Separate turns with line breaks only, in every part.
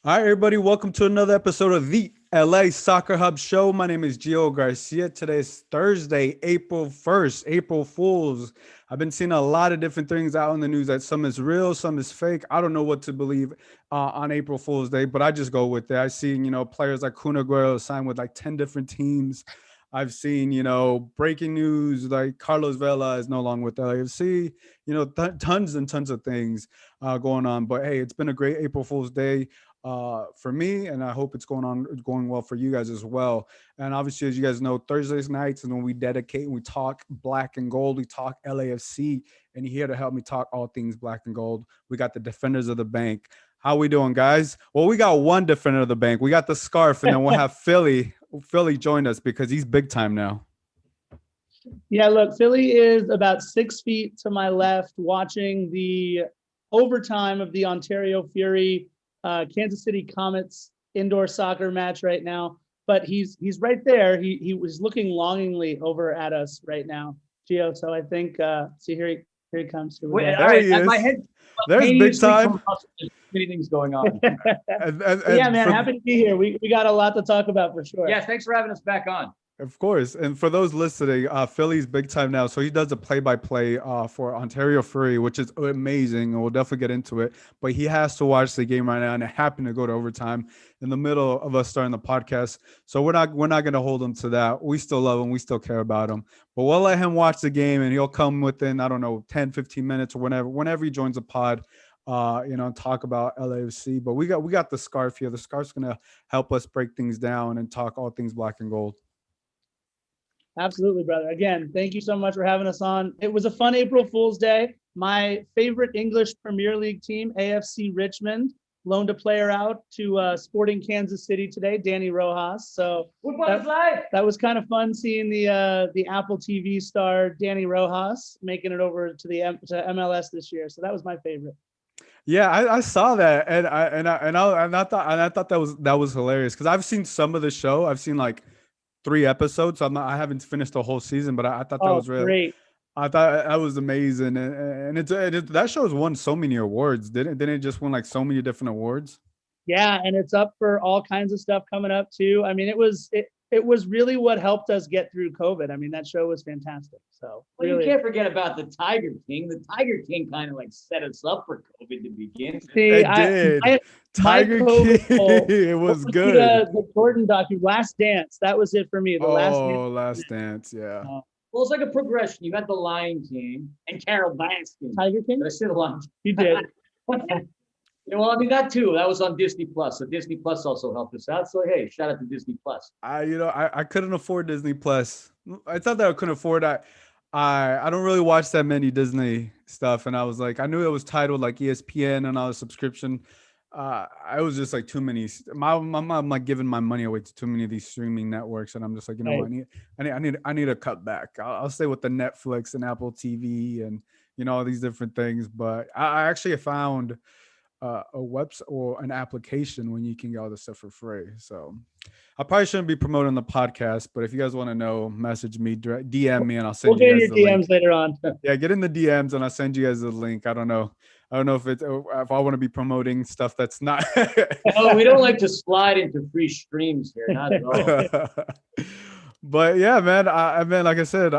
All right, everybody, welcome to another episode of the LA Soccer Hub Show. My name is Gio Garcia. Today is Thursday, April 1st, April Fools. I've been seeing a lot of different things out in the news that some is real, some is fake. I don't know what to believe on April Fool's Day, but I just go with it. I've seen, players like Kun Aguero sign with like 10 different teams. I've seen, breaking news like Carlos Vela is no longer with LAFC, tons and tons of things going on. But hey, it's been a great April Fool's Day for me, and I hope it's going well for you guys as well. And obviously, as you guys know, Thursdays nights is when we dedicate and we talk black and gold. We talk LAFC, and here to help me talk all things black and gold, we got the defenders of the bank. How we doing, guys? Well, we got one defender of the bank. We got the scarf, and then we'll have Philly. Philly joined us because he's big time now.
Yeah, look, Philly is about 6 feet to my left watching the overtime of the Ontario Fury Kansas City Comets indoor soccer match right now. But he's right there. He was looking longingly over at us right now, Gio. So I think see here he comes.
Wait, all right, my head.
There's big time.
Many things going on.
and yeah, man, happy to be here. We got a lot to talk about for sure.
Yeah, thanks for having us back on.
Of course. And for those listening, Philly's big time now. So he does a play-by-play for Ontario Fury, which is amazing. And we'll definitely get into it. But he has to watch the game right now. And it happened to go to overtime in the middle of us starting the podcast. So we're not going to hold him to that. We still love him. We still care about him. But we'll let him watch the game, and he'll come within, 10, 15 minutes or whenever he joins the pod. Talk about LAFC. But we got the scarf here. The scarf's going to help us break things down and talk all things black and gold.
Absolutely, brother. Again, thank you so much for having us on. It was a fun April Fool's Day. My favorite English Premier League team, AFC Richmond, loaned a player out to Sporting Kansas City today, Danny Rojas. So that was kind of fun seeing the Apple TV star Danny Rojas making it over to to MLS this year. So that was my favorite.
Yeah, I saw that, and I thought that was hilarious because I've seen some of the show. I've seen like 3 episodes. I haven't finished the whole season, but I thought that was really
great.
I thought that was amazing, and that show's won so many awards. Didn't it just win like so many different awards?
Yeah, and it's up for all kinds of stuff coming up too. I mean, it was really what helped us get through COVID. I mean, that show was fantastic. So
you can't forget about the Tiger King. The Tiger King kind of like set us up for COVID to begin.
See,
it did. Tiger King, it was good.
The Jordan docu, Last Dance. That was it for me.
Last Dance. Yeah.
Well, it's like a progression. You got the Lion King and Carol Baskin.
Tiger King.
I said Lion.
You did.
Well, I mean that too. That was on Disney Plus. So Disney Plus also helped us out. So hey, shout out to Disney Plus.
I couldn't afford Disney Plus. I thought that I couldn't afford that. I don't really watch that many Disney stuff, and I was like, I knew it was titled like ESPN and all the subscription. I was just like too many. I'm like giving my money away to too many of these streaming networks, and I'm just like, what? I need to cut back. I'll stay with the Netflix and Apple TV and all these different things. But I actually found a website or an application when you can get all this stuff for free. So I probably shouldn't be promoting the podcast, but if you guys want to know, message me, DM me, and I'll send you guys the
DMs
link.
later on.
Yeah, get in the DMs and I'll send you guys the link. I don't know if I want to be promoting stuff that's not.
Oh, we don't like to slide into free streams here, not at all.
But yeah, man, like I said,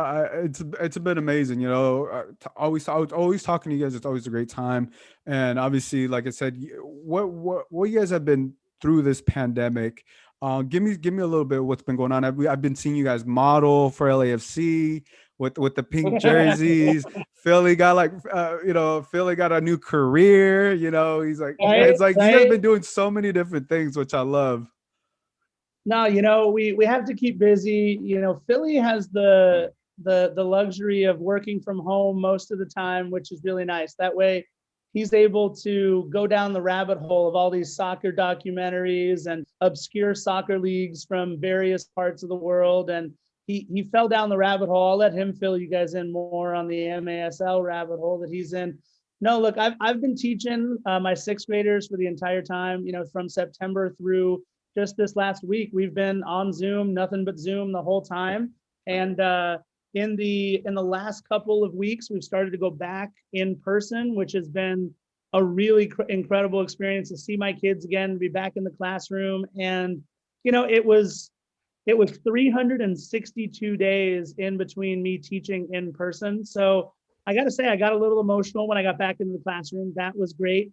it's been amazing. Always talking to you guys. It's always a great time. And obviously, like I said, what you guys have been through this pandemic. Give me a little bit of what's been going on. I've been seeing you guys model for LAFC with the pink jerseys. Philly got Philly got a new career. He's like, it's like you guys have been doing so many different things, which I love.
No, we have to keep busy. Philly has the luxury of working from home most of the time, which is really nice. That way he's able to go down the rabbit hole of all these soccer documentaries and obscure soccer leagues from various parts of the world. And he fell down the rabbit hole. I'll let him fill you guys in more on the MASL rabbit hole that he's in. No, look, I've been teaching my 6th graders for the entire time, from September through just this last week. We've been on Zoom, nothing but Zoom the whole time. And in the last couple of weeks, we've started to go back in person, which has been a really incredible experience to see my kids again, be back in the classroom. And, it was 362 days in between me teaching in person. So I got to say, I got a little emotional when I got back into the classroom. That was great.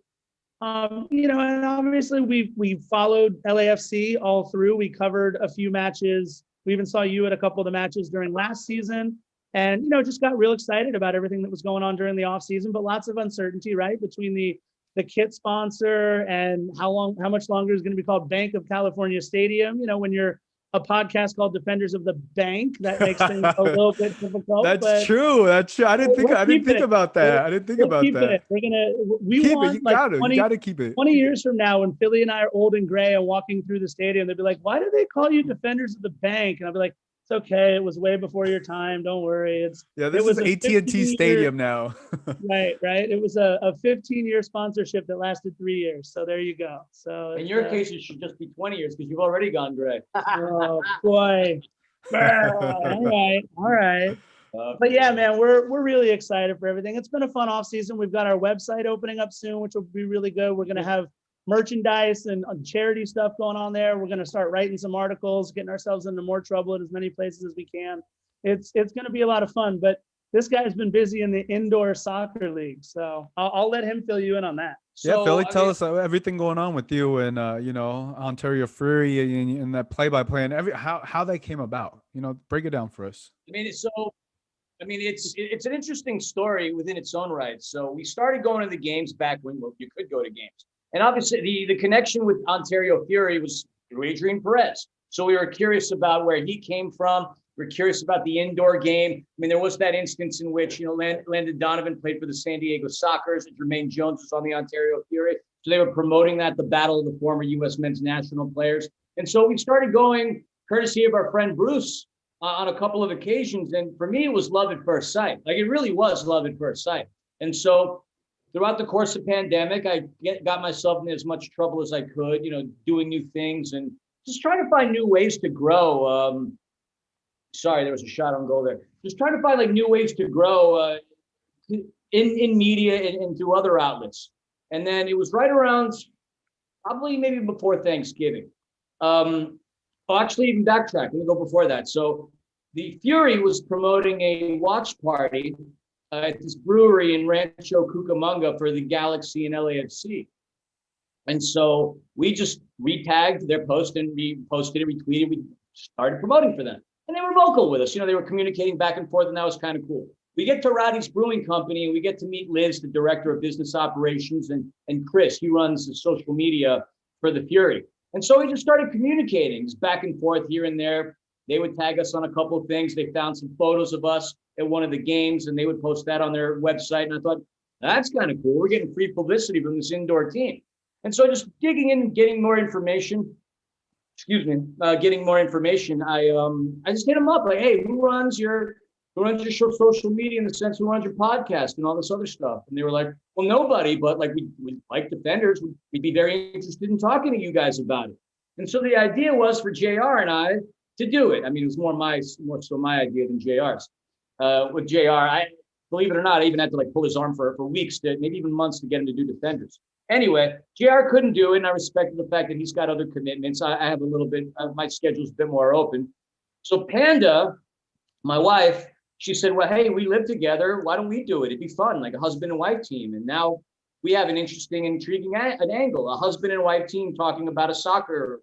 And obviously we followed LAFC all through. We covered a few matches. We even saw you at a couple of the matches during last season, and just got real excited about everything that was going on during the off season. But lots of uncertainty, right, between the kit sponsor and how much longer is going to be called Banc of California Stadium. When you're a podcast called Defenders of the Bank, that makes things a little bit difficult.
That's true. That's true. I didn't think about that.
We want
you gotta keep it.
20 years from now, when Philly and I are old and gray and walking through the stadium, they'd be like, "Why do they call you Defenders of the Bank?" And I'll be like, "It's okay. It was way before your time. Don't worry."
This is AT&T Stadium now.
Right. It was a 15-year sponsorship that lasted 3 years. So there you go. So
in your case, it should just be 20 years because you've already gone gray.
Oh boy. All right. But yeah, man, we're really excited for everything. It's been a fun off season. We've got our website opening up soon, which will be really good. We're going to have merchandise and charity stuff going on there. We're going to start writing some articles, getting ourselves into more trouble at as many places as we can. It's going to be a lot of fun, but this guy's been busy in the indoor soccer league. So I'll let him fill you in on that.
So, Philly, tell us everything going on with you and, Ontario Fury and that play-by-play and how they came about. Break it down for us.
It's an interesting story within its own right. So we started going to the games back when you could go to games. And obviously the connection with Ontario Fury was through Adrian Perez. So we were curious about where he came from. We're curious about the indoor game. There was that instance in which, Landon Donovan played for the San Diego Sockers and Jermaine Jones was on the Ontario Fury. So they were promoting the battle of the former U.S. men's national players. And so we started going, courtesy of our friend Bruce, on a couple of occasions. And for me, it was love at first sight. It really was love at first sight. And so throughout the course of the pandemic, I got myself in as much trouble as I could, doing new things and just trying to find new ways to grow. Sorry, there was a shot on goal there. Just trying to find new ways to grow in media and through other outlets. And then it was right around probably maybe before Thanksgiving. Actually, even backtrack. Let me go before that. So the Fury was promoting a watch party at this brewery in Rancho Cucamonga for the Galaxy and LAFC. And so we just retagged their post and reposted it, retweeted. We started promoting for them. And they were vocal with us. They were communicating back and forth, and that was kind of cool. We get to Rowdy's Brewing Company, and we get to meet Liz, the director of business operations, and Chris, he runs the social media for the Fury. And so we just started communicating back and forth here and there. They would tag us on a couple of things. They found some photos of us at one of the games, and they would post that on their website. And I thought, that's kind of cool. We're getting free publicity from this indoor team. And so just digging in and getting more information, I just hit them up like, hey, who runs your social media in the sense who runs your podcast and all this other stuff? And they were like, well, nobody, but we like Defenders. We'd be very interested in talking to you guys about it. And so the idea was for JR and I to do it. It was more so my idea than JR's. With JR, I believe it or not, I even had to pull his arm for weeks, maybe even months to get him to do Defenders. Anyway, JR couldn't do it, and I respected the fact that he's got other commitments. I have a little bit, my schedule's a bit more open. So Panda, my wife, she said, well, hey, we live together. Why don't we do it? It'd be fun, like a husband and wife team. And now we have an interesting, intriguing an angle, a husband and wife team talking about a soccer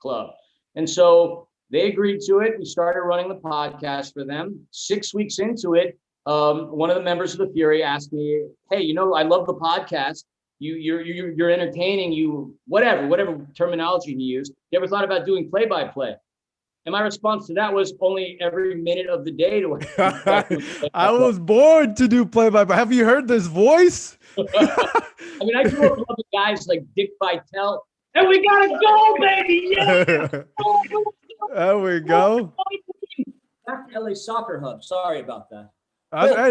club. And so they agreed to it. We started running the podcast for them. 6 weeks into it, one of the members of the Fury asked me, hey, I love the podcast. You're entertaining, whatever terminology you used. You ever thought about doing play-by-play? And my response to that was only every minute of the day.
I was born to do play-by-play. Have you heard this voice?
I grew up loving guys like Dick Vitale. And we got to go, baby! Yeah!
There we go.
Back to LA Soccer Hub. Sorry about that.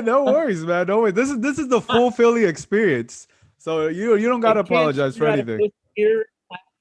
No worries, man. No worries. This is the full Philly experience. So you don't got to apologize for anything.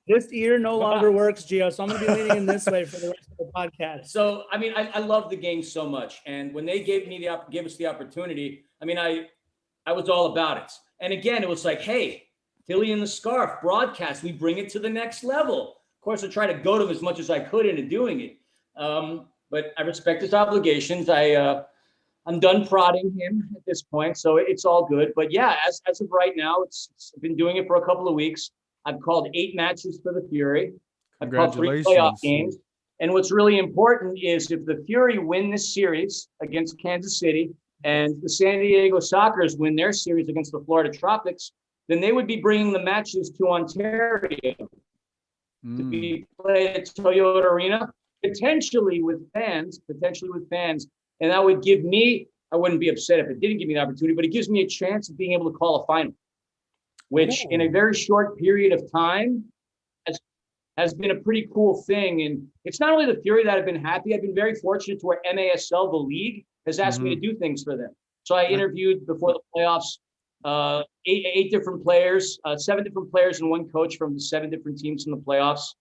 This ear no longer works, Gio. So I'm going to be leaning in this way for the rest of the podcast.
So, I love the game so much. And when they gave us the opportunity, I was all about it. And again, it was like, hey, Philly in the Scarf broadcast, we bring it to the next level. Of course, I tried to goad him as much as I could into doing it. But I respect his obligations. I'm done prodding him at this point, so it's all good. But yeah, as of right now, it's been doing it for a couple of weeks. I've called 8 matches for the Fury. I've called 3 playoff games. And what's really important is if the Fury win this series against Kansas City and the San Diego Sockers win their series against the Florida Tropics, then they would be bringing the matches to Ontario to be played at Toyota Arena, potentially with fans. And that would give me, I wouldn't be upset if it didn't give me the opportunity, but it gives me a chance of being able to call a final, which in a very short period of time has been a pretty cool thing. And it's not only the Fury that I've been happy. I've been very fortunate to where MASL, the league, has asked me to do things for them. So I interviewed before the playoffs, 8 different players, 7 different players and 1 coach from the 7 different teams in the playoffs.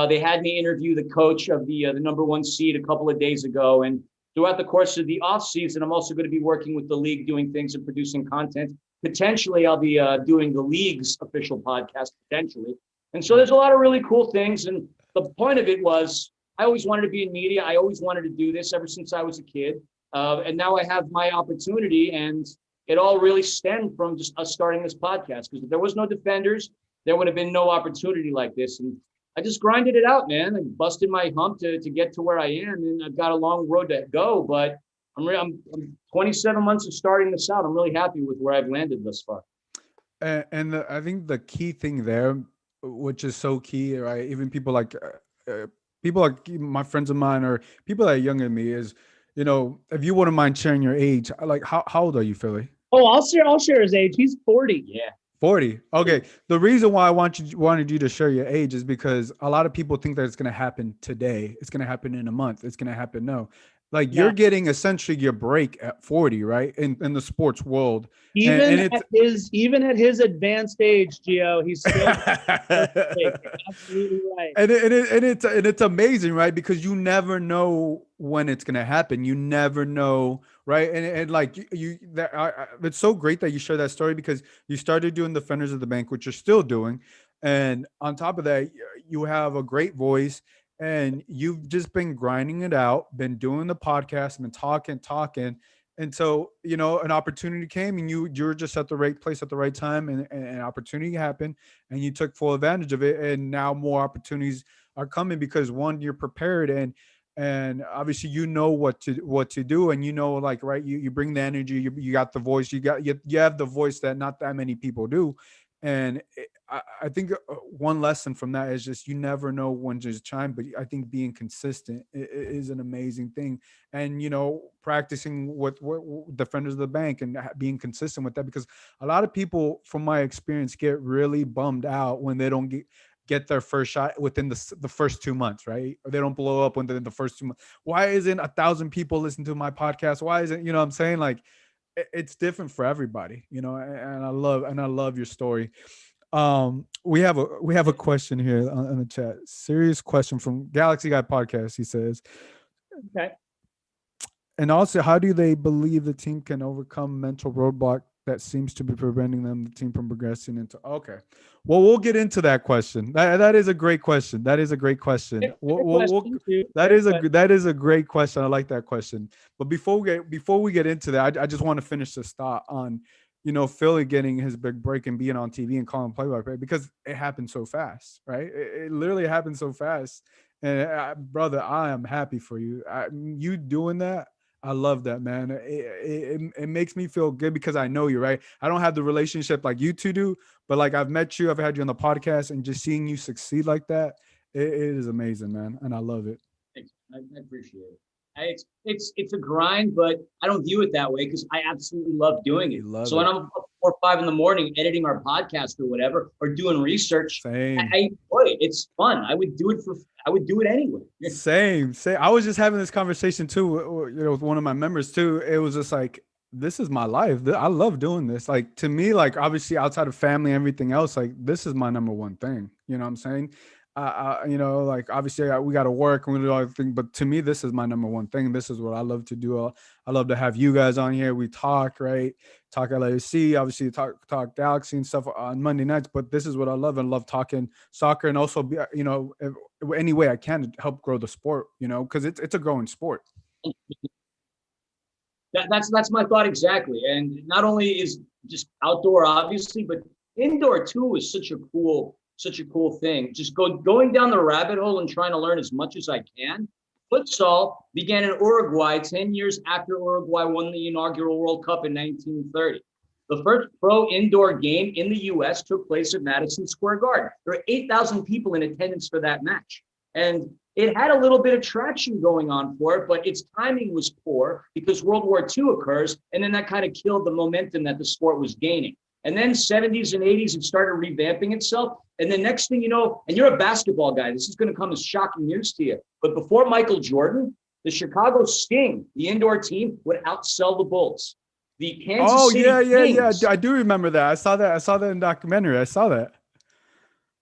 They had me interview the coach of the number 1 seed a couple of days ago. And throughout the course of the off season, I'm also going to be working with the league, doing things and producing content. Potentially, I'll be doing the league's official podcast, potentially. And so there's a lot of really cool things. And the point of it was, I always wanted to be in media. I always wanted to do this ever since I was a kid. And now I have my opportunity, and it all really stemmed from just us starting this podcast. Because if there was no Defenders, there would have been no opportunity like this. And I just grinded it out, man. I busted my hump to get to where I am, and I've got a long road to go. But I'm 27 months of starting this out. I'm really happy with where I've landed thus far.
And I think the key thing there, which is so key, right? Even people like my friends of mine or people that are younger than me is, if you wouldn't mind sharing your age, like how old are you, Philly?
Oh, I'll share his age. He's 40.
Yeah.
40. Okay. The reason why I wanted you to share your age is because a lot of people think that it's going to happen today. It's going to happen in a month. It's going to happen. No, like you're getting essentially your break at 40, right? In the sports world.
Even at his advanced age, Gio, he's still absolutely right.
And it's amazing, right? Because you never know when it's going to happen. You never know. Right. And like it's so great that you share that story, because you started doing Defenders of the Bank, which you're still doing. And on top of that, you have a great voice, and you've just been grinding it out, been doing the podcast, been talking. And so, an opportunity came, and you were just at the right place at the right time, and an opportunity happened, and you took full advantage of it. And now more opportunities are coming because, one, you're prepared, and obviously what to do, and like, right, you bring the energy, you got the voice, you have the voice that not that many people do. And I think one lesson from that is just, you never know when to chime, but I think being consistent is an amazing thing. And practicing with Defenders of the Bank and being consistent with that, because a lot of people, from my experience, get really bummed out when they don't get their first shot within the first 2 months, right? Or they don't blow up within the first 2 months. Why isn't 1,000 people listen to my podcast? Why isn't, what I'm saying? Like, it's different for everybody, and I love your story. We have a question here on the chat. Serious question from Galaxy Guy Podcast. He says,
okay.
And also, how do they believe the team can overcome mental roadblock that seems to be preventing the team from progressing into? Okay. Well, we'll get into that question. That is a great question. That is a great question. That is a great question. I like that question. But before we get into that, I just want to finish this thought on, Philly getting his big break and being on TV and calling play-by-play, because it happened so fast, right? It literally happened so fast. And brother, I am happy for you. You doing that. I love that, man. It makes me feel good, because I know you, right? I don't have the relationship like you two do, but like, I've met you, I've had you on the podcast, and just seeing you succeed like that, it is amazing, man. And I love it.
Thanks. I appreciate it. It's a grind, but I don't view it that way, because I absolutely love doing it. So when I'm up 4 or 5 in the morning editing our podcast or whatever, or doing research,
Same.
I enjoy it. It's fun. I would do it anyway.
Same. I was just having this conversation too, with one of my members too. It was just like, this is my life. I love doing this. Like, to me, like, obviously outside of family and everything else, like, this is my number one thing. You know what I'm saying? you know, like obviously we got to work and we do all the thing, but to me, this is my number one thing. This is what I love to do. I love to have you guys on here. We talk, right? Talk LAFC, obviously talk Galaxy and stuff on Monday nights, but this is what I love, and love talking soccer, and also be, you know, any way I can to help grow the sport, you know, because it's a growing sport.
That's my thought exactly. And not only is just outdoor, obviously, but indoor too is such a cool thing. Just going down the rabbit hole and trying to learn as much as I can. Futsal began in Uruguay 10 years after Uruguay won the inaugural World Cup in 1930. The first pro indoor game in the U.S. took place at Madison Square Garden. There were 8,000 people in attendance for that match. And it had a little bit of traction going on for it, but its timing was poor because World War II occurs, and then that kind of killed the momentum that the sport was gaining. And then 70s and 80s, it started revamping itself. And the next thing you know, and you're a basketball guy, this is going to come as shocking news to you, but before Michael Jordan, the Chicago Sting, the indoor team, would outsell the Bulls. The Kansas City Kings,
I do remember that. I saw that in documentary. I saw that.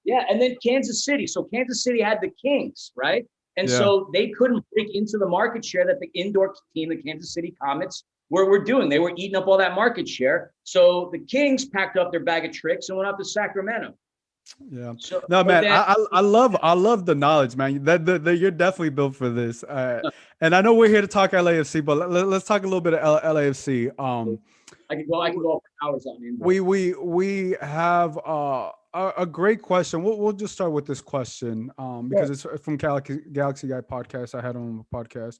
Yeah, and then Kansas City. So Kansas City had the Kings, right? And so they couldn't break into the market share that the indoor team, the Kansas City Comets, were doing. They were eating up all that market share. So the Kings packed up their bag of tricks and went up to Sacramento.
Yeah. So, no, man, I love the knowledge, man. That you're definitely built for this. And I know we're here to talk LAFC, but let's talk a little bit of LAFC.
I can go for hours on indoor.
We have a great question. We'll just start with this question because it's from Galaxy Guy podcast. I had on a podcast.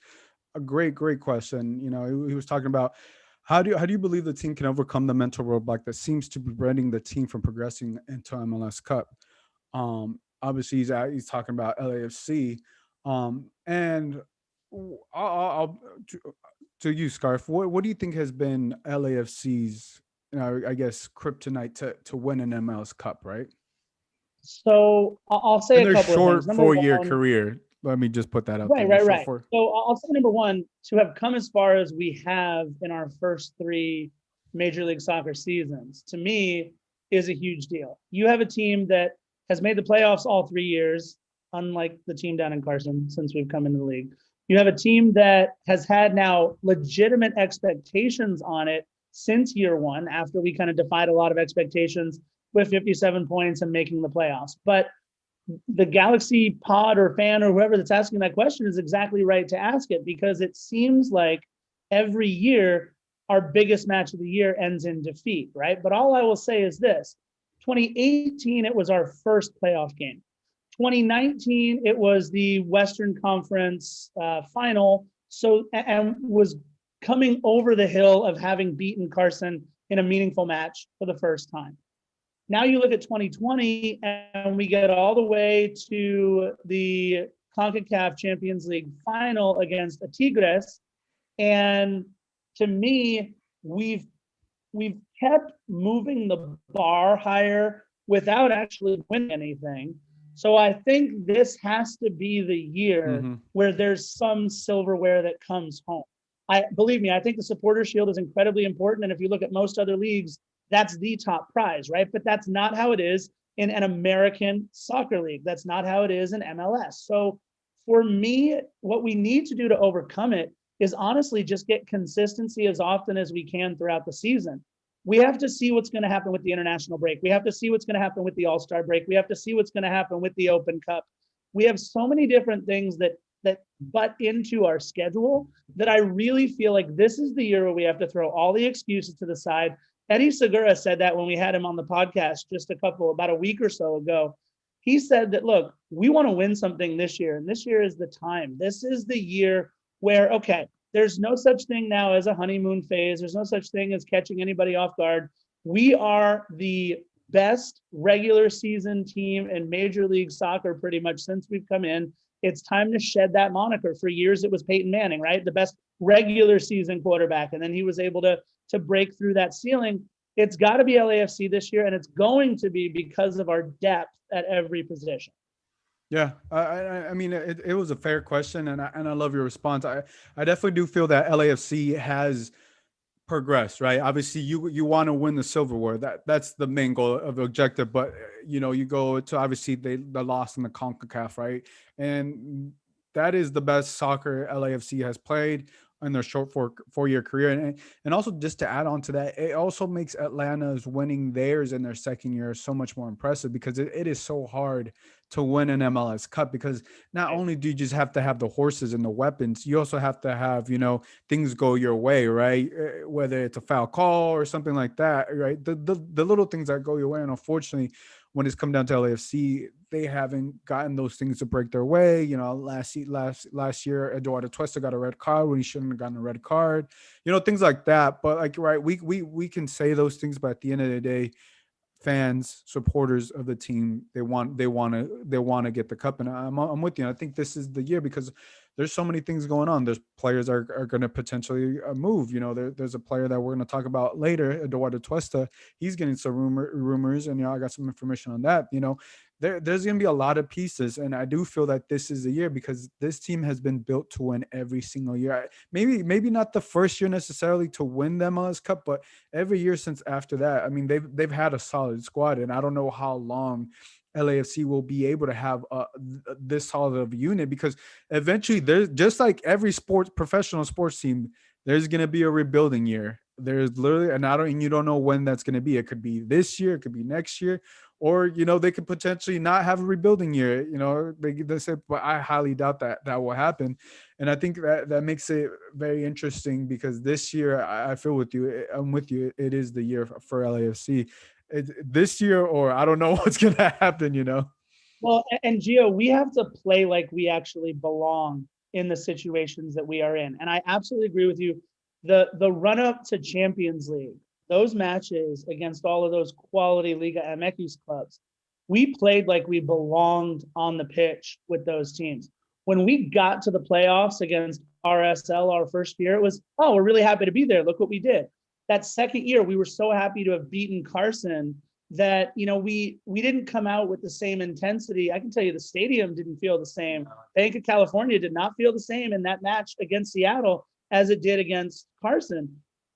A great question. You know, he was talking about how do you believe the team can overcome the mental roadblock that seems to be preventing the team from progressing into MLS Cup. Obviously he's talking about LAFC, and I'll to you, Scarf. What do you think has been LAFC's, you know, I guess, kryptonite to win an MLS Cup, right?
So I'll say
in
a couple
short
of things.
4-year career. Let me just put that out there.
Right. So I'll say number one, to have come as far as we have in our first 3 Major League Soccer seasons, to me, is a huge deal. You have a team that has made the playoffs all 3 years, unlike the team down in Carson since we've come into the league. You have a team that has had now legitimate expectations on it since year one, after we kind of defied a lot of expectations with 57 points and making the playoffs. But the Galaxy pod or fan or whoever that's asking that question is exactly right to ask it, because it seems like every year our biggest match of the year ends in defeat, right? But all I will say is this: 2018, it was our first playoff game. 2019, it was the Western Conference final. So, and was coming over the hill of having beaten Carson in a meaningful match for the first time. Now you look at 2020 and we get all the way to the CONCACAF Champions League final against Tigres. And to me, we've kept moving the bar higher without actually winning anything. So I think this has to be the year where there's some silverware that comes home. Believe me, I think the Supporters Shield is incredibly important. And if you look at most other leagues, that's the top prize, right? But that's not how it is in an American soccer league. That's not how it is in MLS. So for me, what we need to do to overcome it is honestly just get consistency as often as we can throughout the season. We have to see what's going to happen with the international break. We have to see what's going to happen with the All-Star break. We have to see what's going to happen with the Open Cup. We have so many different things that butt into our schedule that I really feel like this is the year where we have to throw all the excuses to the side. Eddie Segura said that when we had him on the podcast about a week or so ago. He said that, look, we want to win something this year, and this year is the time. This is the year where, okay, there's no such thing now as a honeymoon phase. There's no such thing as catching anybody off guard. We are the best regular season team in Major League Soccer pretty much since we've come in. It's time to shed that moniker. For years, it was Peyton Manning, right? The best regular season quarterback. And then he was able to break through that ceiling. It's got to be LAFC this year, and it's going to be because of our depth at every position.
Yeah, I mean, it was a fair question, and I love your response. I definitely do feel that LAFC has progress, right? Obviously, you want to win the silverware. That's the main goal of the objective. But you go to obviously the loss in the CONCACAF, right? And that is the best soccer LAFC has played in their short 4-year career. And also just to add on to that, it also makes Atlanta's winning theirs in their second year so much more impressive because it is so hard to win an MLS Cup, because not only do you just have to have the horses and the weapons, you also have to have, things go your way, right? Whether it's a foul call or something like that, right? The little things that go your way. And unfortunately, when it's come down to LAFC, they haven't gotten those things to break their way. Last year, Eduard Atuesta got a red card when he shouldn't have gotten a red card. Things like that. But right, we can say those things, but at the end of the day, fans, supporters of the team, they want to get the cup. And I'm with you. I think this is the year because there's so many things going on. There's players are going to potentially move. There's a player that we're going to talk about later, Eduard Atuesta. He's getting some rumors, and I got some information on that. There's going to be a lot of pieces, and I do feel that this is the year because this team has been built to win every single year. Maybe not the first year necessarily to win the MLS Cup, but every year since after that. I mean, they've had a solid squad, and I don't know how long LAFC will be able to have this solid of a unit, because eventually there's just like every professional sports team, there's going to be a rebuilding year. There's literally, and you don't know when that's going to be. It could be this year, it could be next year, or, they could potentially not have a rebuilding year. They said, but I highly doubt that will happen. And I think that makes it very interesting because this year, I feel with you. I'm with you. It is the year for LAFC. This year, or I don't know what's going to happen,
Well, and Gio, we have to play like we actually belong in the situations that we are in. And I absolutely agree with you. The run up to Champions League, those matches against all of those quality Liga MX clubs, we played like we belonged on the pitch with those teams. When we got to the playoffs against RSL our first year, it was, oh, we're really happy to be there. Look what we did. That second year, we were so happy to have beaten Carson that, we didn't come out with the same intensity. I can tell you the stadium didn't feel the same. Banc of California did not feel the same in that match against Seattle as it did against Carson.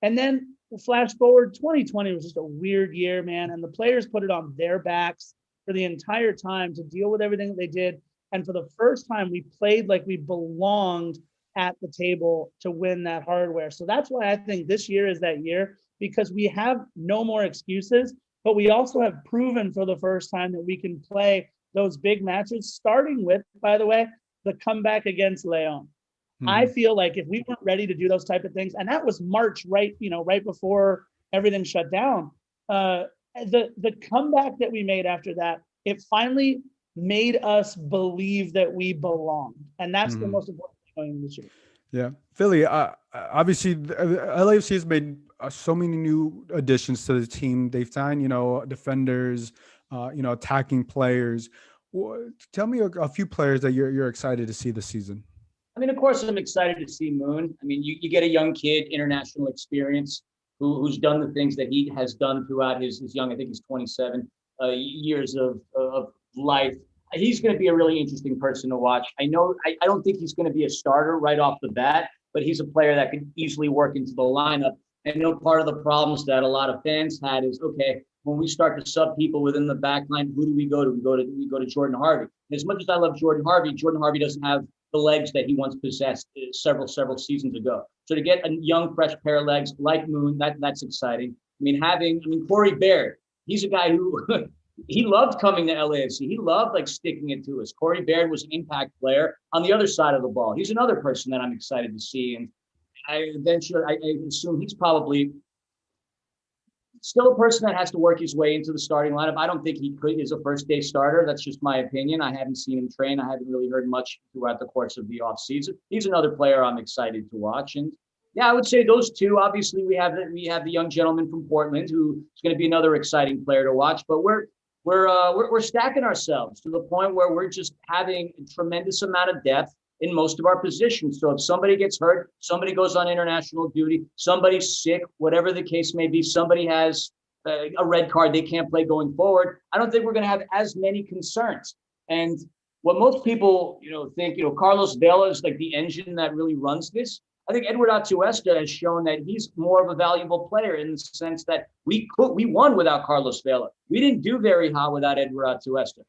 And then flash forward, 2020 was just a weird year, man. And the players put it on their backs for the entire time to deal with everything that they did. And for the first time, we played like we belonged at the table to win that hardware. So that's why I think this year is that year, because we have no more excuses, but we also have proven for the first time that we can play those big matches, starting with, by the way, the comeback against Leon. I feel like if we weren't ready to do those type of things, and that was March, right before everything shut down, the comeback that we made after that, it finally made us believe that we belong. And that's the most important thing going into this year.
Yeah. Philly, obviously, LAFC has made so many new additions to the team. They've signed, defenders, attacking players. Tell me a few players that you're excited to see this season.
I mean, of course, I'm excited to see Moon. I mean, you get a young kid, international experience, who's done the things that he has done throughout his young, I think he's 27 years of life. He's going to be a really interesting person to watch. I don't think he's going to be a starter right off the bat, but he's a player that could easily work into the lineup. And part of the problems that a lot of fans had is, okay, when we start to sub people within the back line, who do we go to? We go to Jordan Harvey. And as much as I love Jordan Harvey doesn't have the legs that he once possessed several seasons ago. So to get a young, fresh pair of legs like Moon, that's exciting. I mean, Corey Baird, he's a guy who he loved coming to LAFC. He loved sticking it to us. Corey Baird was an impact player on the other side of the ball. He's another person that I'm excited to see. And I assume he's probably still a person that has to work his way into the starting lineup. I don't think he is a first day starter. That's just my opinion. I haven't seen him train. I haven't really heard much throughout the course of the offseason. He's another player I'm excited to watch. And yeah, I would say those two. Obviously, we have the young gentleman from Portland who is going to be another exciting player to watch. But we're stacking ourselves to the point where we're just having a tremendous amount of depth in most of our positions. So if somebody gets hurt, somebody goes on international duty, somebody's sick, whatever the case may be, somebody has a red card, they can't play going forward, I don't think we're going to have as many concerns. And what most people, think, Carlos Vela is like the engine that really runs this. I think Eduard Atuesta has shown that he's more of a valuable player in the sense that we won without Carlos Vela. We didn't do very hot without Eduard Atuesta.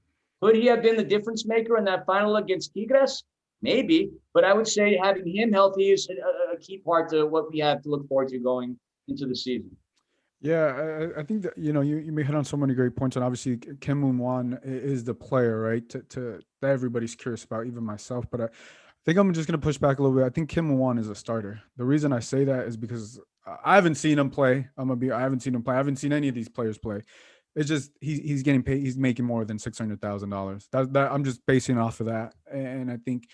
Could he have been the difference maker in that final against Tigres? Maybe, but I would say having him healthy is a key part to what we have to look forward to going into the season.
Yeah, I think that, you may hit on so many great points, and obviously Kim Moon-Wan is the player, right? To that everybody's curious about, even myself. But I think I'm just gonna push back a little bit. I think Kim Moon-Wan is a starter. The reason I say that is because I haven't seen him play. I haven't seen him play. I haven't seen any of these players play. It's just he's getting paid. He's making more than $600,000. That I'm just basing it off of that, and I think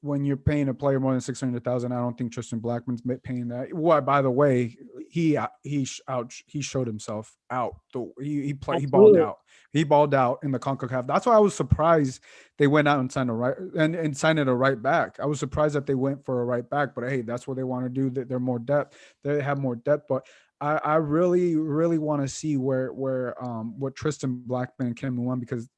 when you're paying a player more than 600,000, I don't think Tristan Blackman's paying that. What, by the way, he showed himself out. He balled out. He balled out in the CONCACAF. That's why I was surprised they went out and signed signed a right back. I was surprised that they went for a right back, but hey, that's what they want to do. They're more depth. They have more depth, but I really, really want to see what Tristan Blackman and Kim won, because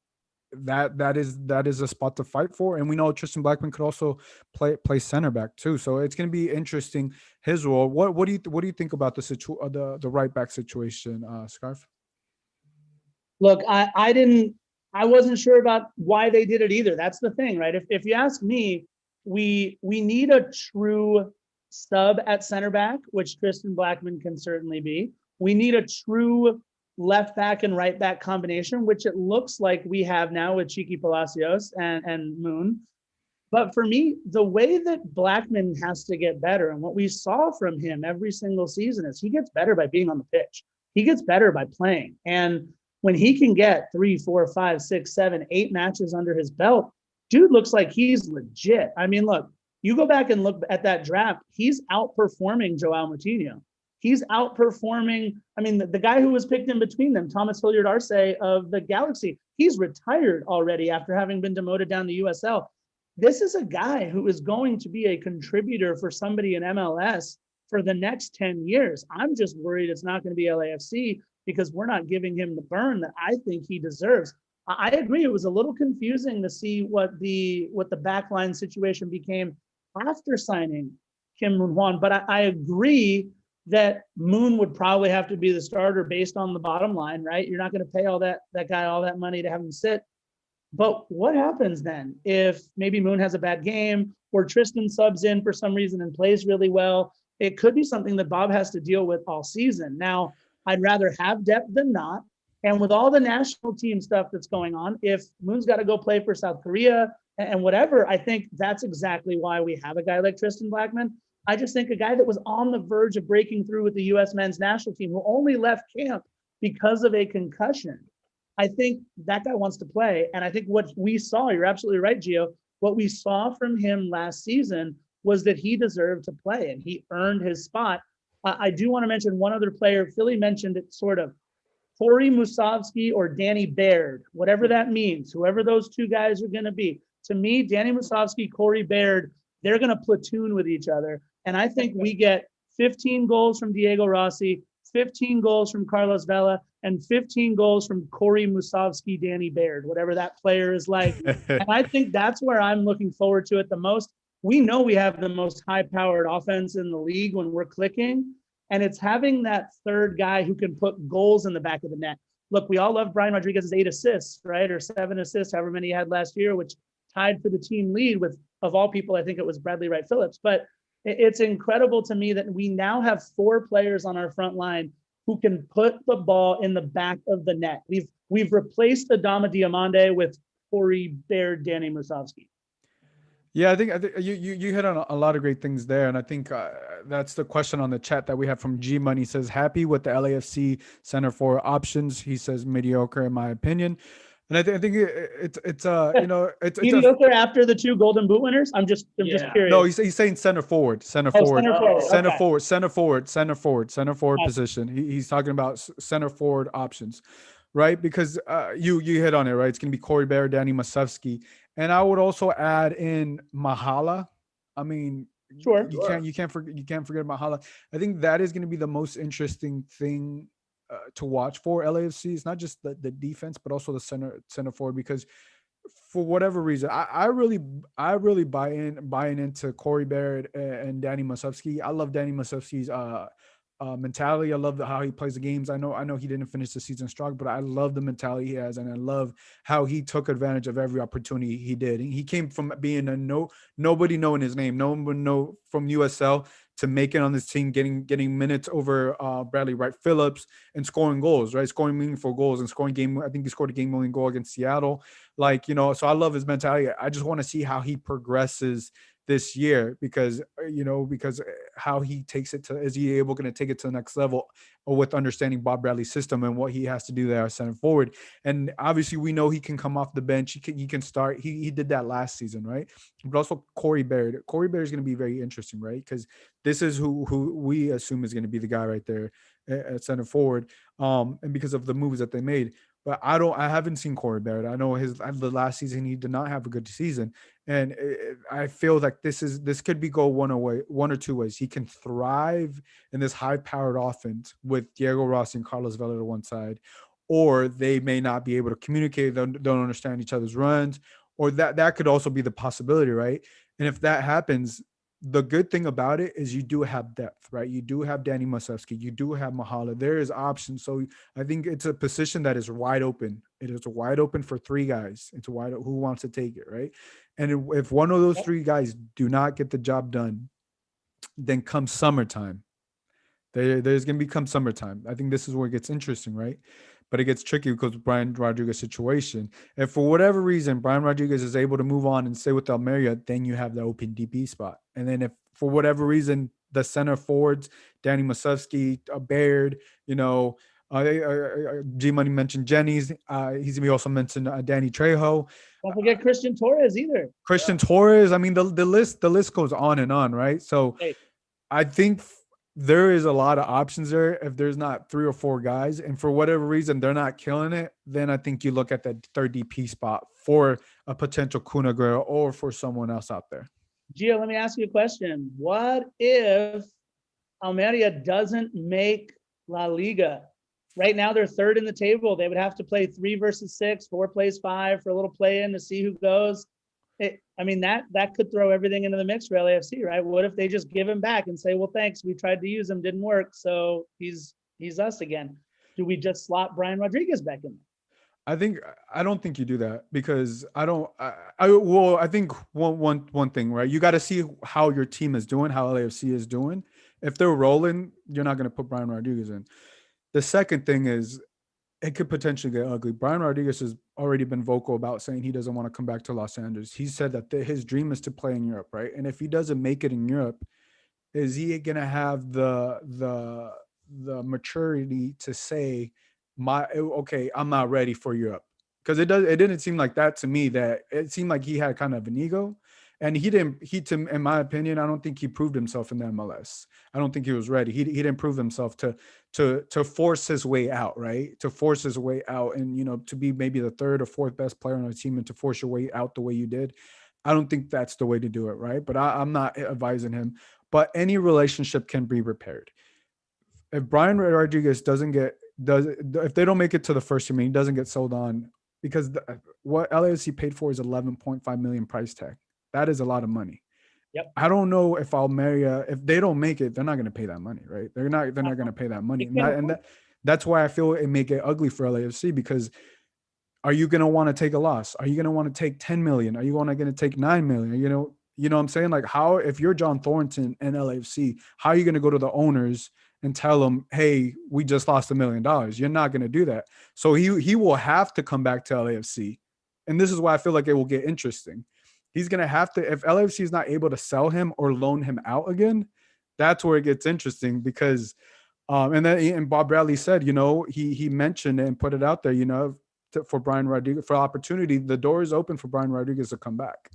that is a spot to fight for, and we know Tristan Blackman could also play center back too. So it's going to be interesting, his role. What do you think about the right back situation, Scarf?
Look, I wasn't sure about why they did it either. That's the thing, right? If you ask me, we need a true sub at center back, which Tristan Blackman can certainly be. We need a true left back and right back combination, which it looks like we have now with Chiqui Palacios and Moon. But for me, the way that Blackman has to get better, and what we saw from him every single season, is he gets better by being on the pitch. He gets better by playing. And when he can get 3, 4, 5, 6, 7, 8 matches under his belt, dude looks like he's legit. I mean, look, you go back and look at that draft, he's outperforming Joao Moutinho. He's outperforming, the guy who was picked in between them, Thomas Hilliard Arce of the Galaxy, he's retired already after having been demoted down to USL. This is a guy who is going to be a contributor for somebody in MLS for the next 10 years. I'm just worried it's not going to be LAFC because we're not giving him the burn that I think he deserves. I agree. It was a little confusing to see what the backline situation became after signing Kim Moon-Hwan, but I agree that Moon would probably have to be the starter based on the bottom line, right? You're not going to pay that guy all that money to have him sit. But what happens then if maybe Moon has a bad game or Tristan subs in for some reason and plays really well? It could be something that Bob has to deal with all season. Now, I'd rather have depth than not. And with all the national team stuff that's going on, if Moon's got to go play for South Korea and whatever, I think that's exactly why we have a guy like Tristan Blackman. I just think a guy that was on the verge of breaking through with the U.S. men's national team, who only left camp because of a concussion, I think that guy wants to play. And I think what we saw, you're absolutely right, Gio, what we saw from him last season was that he deserved to play and he earned his spot. I do want to mention one other player. Philly mentioned it sort of. Corey Musovski or Danny Baird, whatever that means, whoever those two guys are going to be. To me, Danny Musovski, Corey Baird, they're going to platoon with each other. And I think we get 15 goals from Diego Rossi, 15 goals from Carlos Vela, and 15 goals from Corey Musovski, Danny Baird, whatever that player is like. And I think that's where I'm looking forward to it the most. We know we have the most high-powered offense in the league when we're clicking, and it's having that third guy who can put goals in the back of the net. Look, we all love Brian Rodriguez's 8 assists, right, or 7 assists, however many he had last year, which tied for the team lead with, of all people, I think it was Bradley Wright Phillips. But it's incredible to me that we now have 4 players on our front line who can put the ball in the back of the net. We've replaced Adama Diomande with Corey Baird, Danny Musovski.
Yeah, I think you hit on a lot of great things there, and I think that's the question on the chat that we have from G Money. Says happy with the LAFC center forward options. He says mediocre in my opinion. And I think it's it's
mediocre after the 2 Golden Boot winners. I'm just curious.
No, he's saying center forward position. He's talking about center forward options, right? Because you hit on it, right? It's gonna be Corey Baird, Danny Musovski, and I would also add in Mahala. I mean,
sure,
you can't forget Mahala. I think that is gonna be the most interesting thing to watch for LAFC. It's not just the defense, but also the center forward, because for whatever reason, I really buying into Corey Barrett and Danny Musovski. I love Danny Musovski's mentality. I love how he plays the games. I know he didn't finish the season strong, but I love the mentality he has, and I love how he took advantage of every opportunity he did. He came from being nobody knowing his name, no one know from USL to make it on this team, getting minutes over Bradley Wright Phillips and scoring goals, right? Scoring meaningful goals and scoring game. I think he scored a game-winning goal against Seattle. Like, so I love his mentality. I just want to see how he progresses this year because how he takes it to, is he going to take it to the next level or with understanding Bob Bradley's system and what he has to do there at center forward. And obviously we know he can come off the bench. He can start. He did that last season, right? But also Corey Barrett is going to be very interesting, right? Because this is who we assume is going to be the guy right there at center forward. And because of the moves that they made. But I haven't seen Corey Barrett. I know the last season he did not have a good season, and I feel like this could be go one or two ways. He can thrive in this high-powered offense with Diego Rossi and Carlos Vela to one side, or they may not be able to communicate. Don't understand each other's runs, or that could also be the possibility, right? And if that happens, the good thing about it is you do have depth, right? You do have Danny Musovski. You do have Mahala. There is options. So I think it's a position that is wide open. It is wide open for three guys. It's wide open. Who wants to take it, right? And if one of those three guys do not get the job done, then come summertime, there's going to become summertime. I think this is where it gets interesting, right? But it gets tricky because Brian Rodriguez' situation. And for whatever reason, Brian Rodriguez is able to move on and stay with Almeria, then you have the open DP spot. And then if for whatever reason, the center forwards, Danny Musovski, Baird, G-Money mentioned Jennings. He also mentioned Danny Trejo.
Don't forget Christian Torres either.
Christian Torres. I mean, the list goes on and on, right? So I think there is a lot of options there. If there's not 3 or 4 guys, and for whatever reason they're not killing it, then I think you look at that third DP spot for a potential Kun Aguero or for someone else out there.
Gio, let me ask you a question. What if Almeria doesn't make La Liga? Right now they're third in the table. They would have to play 3 versus 6, 4 plays 5 for a little play-in to see who goes. That could throw everything into the mix for LAFC, right? What if they just give him back and say, well, thanks, we tried to use him, didn't work, so he's us again. Do we just slot Brian Rodriguez back in there?
I don't think you do that because I think one thing, right? You got to see how your team is doing, how LAFC is doing. If they're rolling, you're not going to put Brian Rodriguez in. The second thing is it could potentially get ugly. Brian Rodriguez has already been vocal about saying he doesn't want to come back to Los Angeles. He said that his dream is to play in Europe, right? And if he doesn't make it in Europe, is he going to have the maturity to say, I'm not ready for Europe? Because it didn't seem like that to me. That it seemed like he had kind of an ego, and in my opinion, I don't think he proved himself in the MLS. I don't think he was ready. He didn't prove himself to force his way out, right? To force his way out, and to be maybe the 3rd or 4th best player on the team, and to force your way out the way you did. I don't think that's the way to do it, right? But I'm not advising him. But any relationship can be repaired. If Brian Rodriguez if they don't make it to the first team, he doesn't get sold on, because what LAFC paid for is $11.5 million price tag. That is a lot of money.
Yep.
I don't know if Almeria, if they don't make it, they're not going to pay that money, right? They're not going to pay that money. That's why I feel it may get ugly for LAFC, because are you going to want to take a loss? Are you going to want to take 10 million? Are you going to take 9 million? You know what I'm saying? Like, how, if you're John Thornton and LAFC, how are you going to go to the owners and tell them, hey, we just lost $1 million? You're not going to do that. So he will have to come back to LAFC. And this is why I feel like it will get interesting. He's going to have to, if LAFC is not able to sell him or loan him out again, that's where it gets interesting, because and Bob Bradley said, he mentioned it and put it out there, for Brian Rodriguez, for opportunity, the door is open for Brian Rodriguez to come back.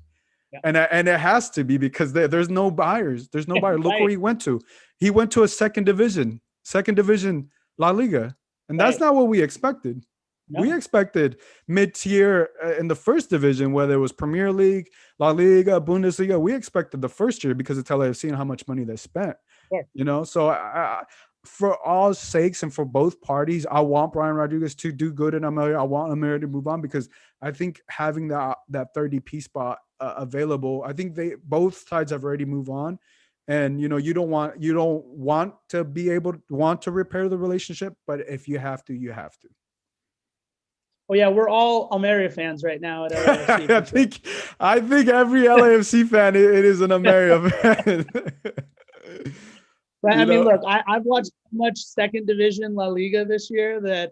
Yeah. And it has to be, because there's no buyers. There's no buyer. Look where he went to. He went to a second division La Liga. And that's not what we expected. No. We expected mid-tier in the first division, whether it was Premier League, La Liga, Bundesliga. We expected the first year because it's LAFC and how much money they spent. Yeah. So for all sakes and for both parties, I want Brian Rodriguez to do good in Almeria. I want Almeria to move on because I think having that third DP spot available, I think both sides have already moved on. And you don't want to be able to want to repair the relationship, but if you have to, you have to.
Oh yeah, we're all Almeria fans right now at LAFC.
I think every LAFC fan it is an Almeria fan.
But I mean, look, I've watched so much second division La Liga this year that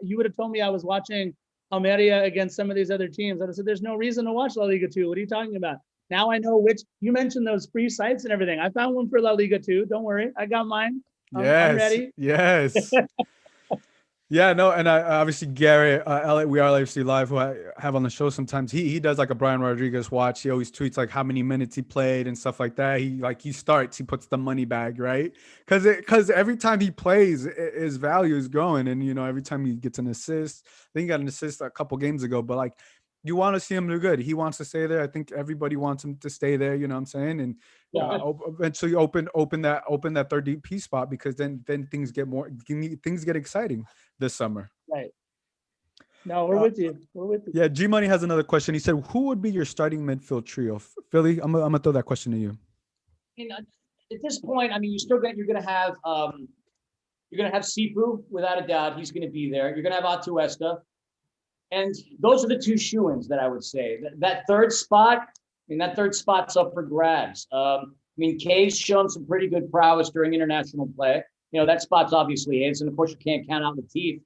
you would have told me I was watching Almeria against some of these other teams. I'd have said, there's no reason to watch La Liga 2. What are you talking about? Now I know which. You mentioned those free sites and everything. I found one for La Liga 2. Don't worry. I got mine. I'm ready.
Yes. Yeah, no, and I obviously Gary, We Are LAFC Live, who I have on the show sometimes. He does like a Brian Rodriguez watch. He always tweets like how many minutes he played and stuff like that. He starts, he puts the money bag, right? Because every time he plays, his value is growing, and every time he gets an assist, I think he got an assist a couple games ago. But like, you want to see him do good. He wants to stay there. I think everybody wants him to stay there. You know what I'm saying? And eventually open that third DP spot, because then things get exciting this summer.
Right. No, we're with you. We're with you.
Yeah, G Money has another question. He said, "Who would be your starting midfield trio?" Philly, I'm gonna throw that question to you.
At this point, I mean, you're gonna have Sifu without a doubt. He's gonna be there. You're gonna have Atuesta. And those are the two shoo-ins that I would say. That third spot, that third spot's up for grabs. Kay's shown some pretty good prowess during international play. That spot's obviously his, and of course you can't count out Latif.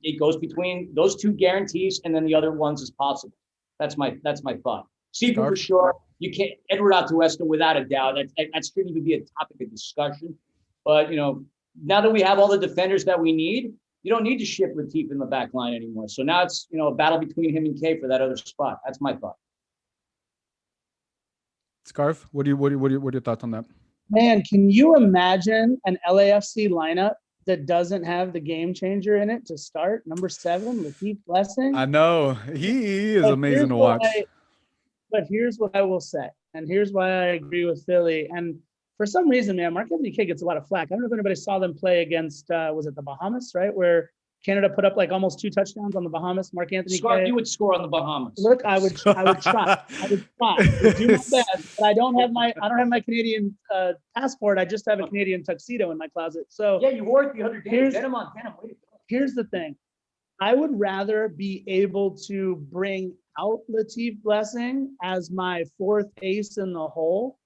It goes between those two guarantees, and then the other ones as possible. That's my thought. Sifu for sure. You can't. Eduard Atuesta without a doubt. That shouldn't even be a topic of discussion. But now that we have all the defenders that we need, you don't need to ship Latif in the back line anymore. So now it's a battle between him and Kay for that other spot. That's my thought.
Scarf, what are your thoughts on that?
Man, can you imagine an LAFC lineup that doesn't have the game changer in it to start? Number 7, Latif Blessing.
I know he is amazing to watch.
But here's what I will say, and here's why I agree with Philly. And for some reason, man, Marc-Anthony Kaye gets a lot of flack. I don't know if anybody saw them play against, was it the Bahamas, right? Where Canada put up like almost 2 touchdowns on the Bahamas. Marc-Anthony Kaye.
You would score on the Bahamas.
Look, I would try. I would do my best, but I don't have my Canadian passport. I just have a Canadian tuxedo in my closet. So
yeah, you wore it the other day. Get him on denim.
Here's the thing. I would rather be able to bring out Latif Blessing as my 4th ace in the hole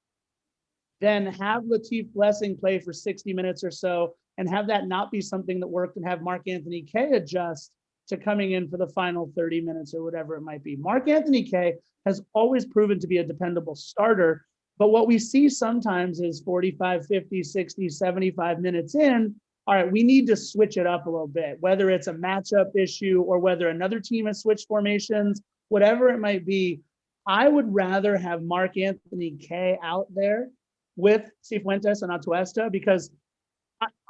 than have Latif Blessing play for 60 minutes or so and have that not be something that worked, and have Marc-Anthony Kaye adjust to coming in for the final 30 minutes or whatever it might be. Marc-Anthony Kaye has always proven to be a dependable starter, but what we see sometimes is 45, 50, 60, 75 minutes in, all right, we need to switch it up a little bit, whether it's a matchup issue or whether another team has switched formations, whatever it might be. I would rather have Marc-Anthony Kaye out there with Cifuentes and Atuesta, because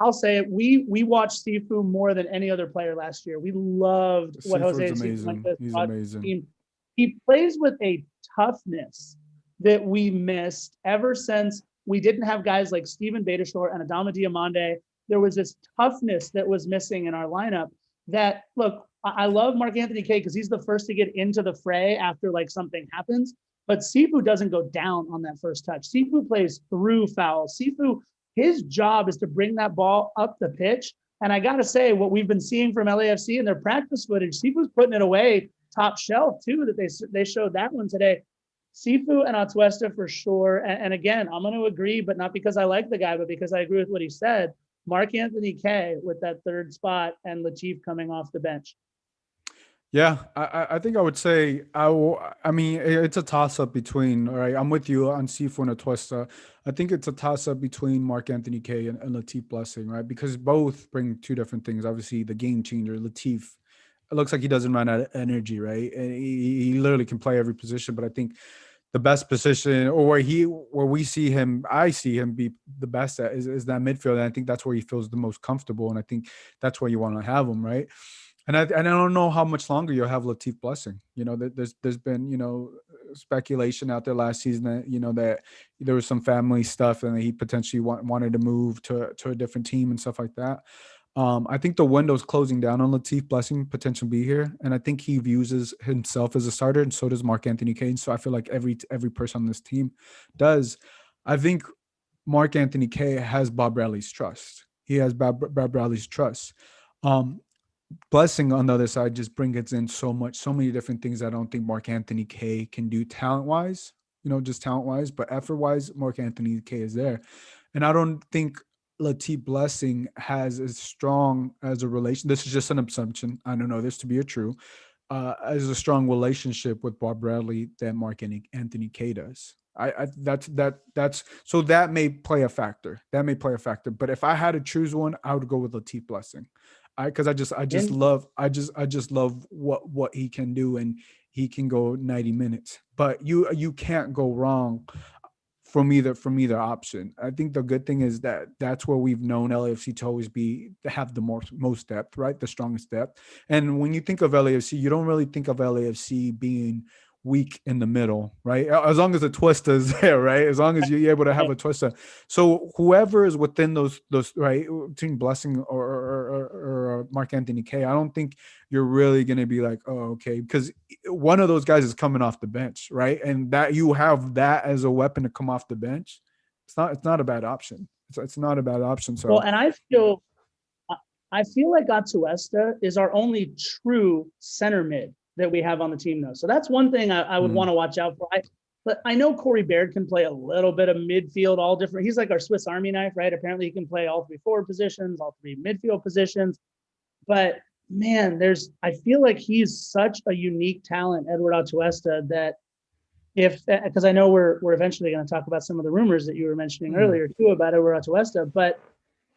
I'll say it, we watched Sifu more than any other player last year. We loved what Jose Cifuentes brought to the team. He plays with a toughness that we missed ever since we didn't have guys like Steven Beitashour and Adama Diomande. There was this toughness that was missing in our lineup that, look, I love Marc-Anthony Kaye because he's the first to get into the fray after like something happens. But Sifu doesn't go down on that first touch. Sifu plays through fouls. Sifu, his job is to bring that ball up the pitch. And I got to say, what we've been seeing from LAFC in their practice footage, Sifu's putting it away top shelf too, that they showed that one today. Sifu and Atuesta for sure. And again, I'm going to agree, but not because I like the guy, but because I agree with what he said. Marc-Anthony Kaye with that third spot and Latif coming off the bench.
Yeah, I think I would say it's a toss-up between, all right, I'm with you on Sifu and Atuesta. I think it's a toss-up between Marc-Anthony Kaye and Latif Blessing, right? Because both bring 2 different things. Obviously, the game changer, Latif, it looks like he doesn't run out of energy, right? And he literally can play every position, but I think the best position, or where we see him, I see him be the best at is that midfield. And I think that's where he feels the most comfortable. And I think that's where you want to have him, right? And I don't know how much longer you'll have Latif Blessing. There's been speculation out there last season that that there was some family stuff and that he potentially wanted to move to a different team and stuff like that. I think the window's closing down on Latif Blessing potential be here, and I think he views himself as a starter, and so does Mark Anthony Kane. So I feel like every person on this team does. I think Mark Anthony Kane has Bob Bradley's trust. He has Bob Bradley's trust. Blessing on the other side just brings in so many different things I don't think Mark Anthony Kane can do talent-wise, just talent-wise, but effort-wise, Mark Anthony Kane is there. And I don't think Latif Blessing has as strong as a relation. This is just an assumption. I don't know this to be true. As a strong relationship with Bob Bradley that Mark Anthony Kane does. That's so that may play a factor. But if I had to choose one, I would go with Latif Blessing. I just love what he can do, and he can go 90 minutes. But you can't go wrong from either option. I think the good thing is that that's where we've known LAFC to always be to have the most depth, right? The strongest depth. And when you think of LAFC, you don't really think of LAFC being weak in the middle, right? As long as Atuesta is there, right? As long as you're able to have Atuesta. So whoever is within those right between Blessing or Mark Anthony Kane, I don't think you're really going to be like, oh, okay, because one of those guys is coming off the bench, right? And that you have that as a weapon to come off the bench. It's not a bad option. It's not a bad option. So
and I feel like Atuesta is our only true center mid that we have on the team, though. So that's one thing I would want to watch out for. But I know Corey Baird can play a little bit of midfield, all different. He's like our Swiss Army knife, right? Apparently he can play all 3 forward positions, all 3 midfield positions. But man, I feel like he's such a unique talent, Eduard Atuesta, that because I know we're eventually going to talk about some of the rumors that you were mentioning earlier too about Eduard Atuesta, but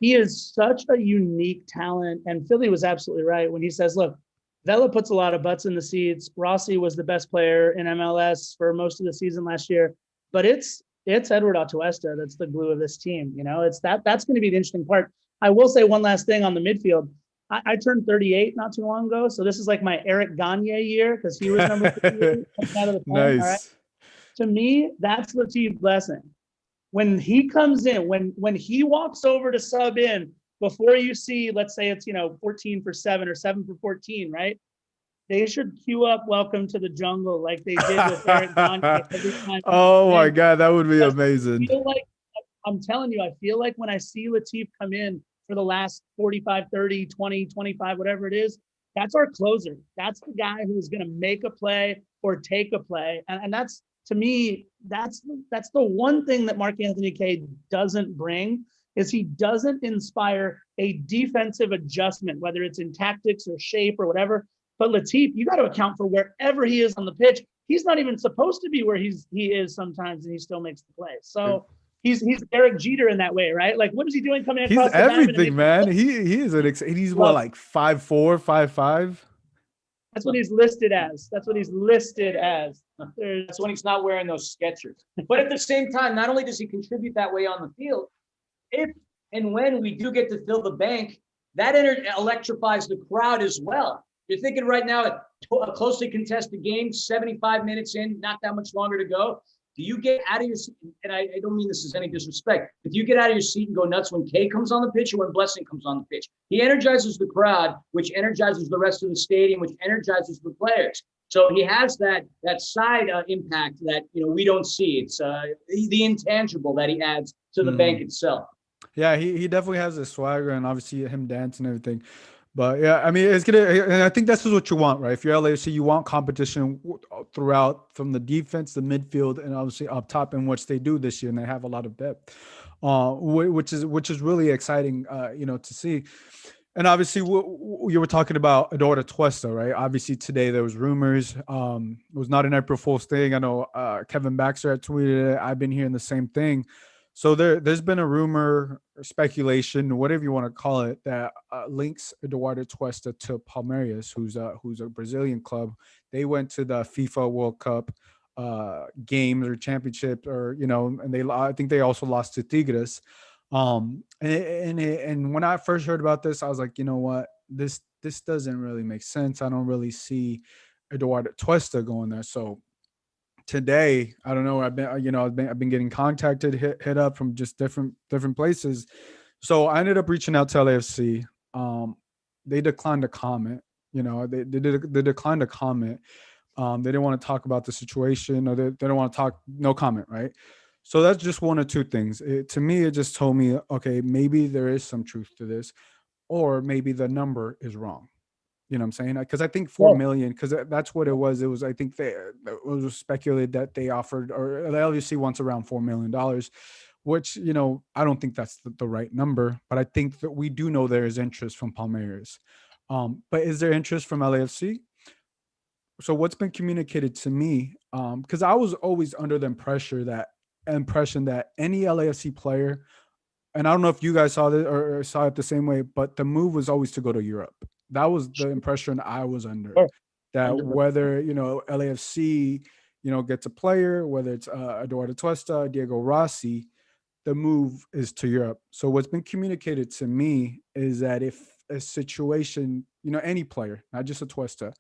he is such a unique talent. And Philly was absolutely right when he says, look, Vela puts a lot of butts in the seats. Rossi was the best player in MLS for most of the season last year, but it's Eduard Atuesta that's the glue of this team. It's that's going to be the interesting part. I will say one last thing on the midfield. I turned 38 not too long ago, so this is like my Eric Gagne year because he was number 38 out of the plane.
Nice.
All right. To me, that's Latif Blessing. When he comes in, when he walks over to sub in, before you see, let's say it's 14 for 7 or 7 for 14, right? They should queue up "Welcome to the Jungle" like they did with Eric Gagne every time.
Oh my God, that would be amazing.
I'm telling you, I feel like when I see Latif come in for the last 45, 30, 20, 25, whatever it is, that's our closer. That's the guy who's going to make a play or take a play, and that's, to me, that's the one thing that Mark Anthony Kane doesn't bring. Is he doesn't inspire a defensive adjustment, whether it's in tactics or shape or whatever. But Latif, you got to account for wherever he is on the pitch. He's not even supposed to be where he is sometimes, and he still makes the play. So he's Eric Jeter in that way, right? Like, what is he doing coming across the diamond?
He's everything, man. He's what, like 5'4", 5'5"?
That's what he's listed as. That's when
he's not wearing those Skechers. But at the same time, not only does he contribute that way on the field, if and when we do get to fill the bank, that electrifies the crowd as well. You're thinking right now, a closely contested game, 75 minutes in, not that much longer to go. Do you get out of your seat? And I don't mean this as any disrespect, but do you get out of your seat and go nuts when Kay comes on the pitch or when Blessing comes on the pitch? He energizes the crowd, which energizes the rest of the stadium, which energizes the players. So he has that side impact that we don't see. It's the intangible that he adds to the bank itself.
Yeah, he definitely has a swagger, and obviously him dance and everything. But yeah, I mean, and I think that's what you want, right? If you're LAFC, you want competition throughout, from the defense, the midfield, and obviously up top, in which they do this year, and they have a lot of depth, which is really exciting, to see. And obviously, you were talking about Eduard Atuesta, right? Obviously, today there was rumors. It was not an April Fool's thing. I know Kevin Baxter had tweeted it. I've been hearing the same thing. So there's been a rumor or speculation, whatever you want to call it, that links Eduard Atuesta to Palmeiras, who's a Brazilian club. They went to the FIFA World Cup games or championship, or and I think they also lost to Tigres. And when I first heard about this, I was like, you know what? this doesn't really make sense. I don't really see Eduard Atuesta going there. So today, I don't know. I've been getting contacted, hit up from just different places. So I ended up reaching out to LAFC. They declined to comment. They declined to comment. They didn't want to talk about the situation, or they don't want to talk. No comment, right? So that's just one or two things. To me, it just told me, okay, maybe there is some truth to this, or maybe the number is wrong. You know what I'm saying? Because I think 4 million, because that's what it was. It was, I think it was speculated that they offered, or the LUC wants around $4 million, which, I don't think that's the right number. But I think that we do know there is interest from Palmeiras. But is there interest from LAFC? So what's been communicated to me, because I was always under the impression that any LAFC player, and I don't know if you guys saw this or saw it the same way, but the move was always to go to Europe. That was the impression I was under.
Sure.
That
100%.
whether, LAFC, gets a player, whether it's Eduard Atuesta, Diego Rossi, the move is to Europe. So what's been communicated to me is that if a situation, any player, not just Atuesta,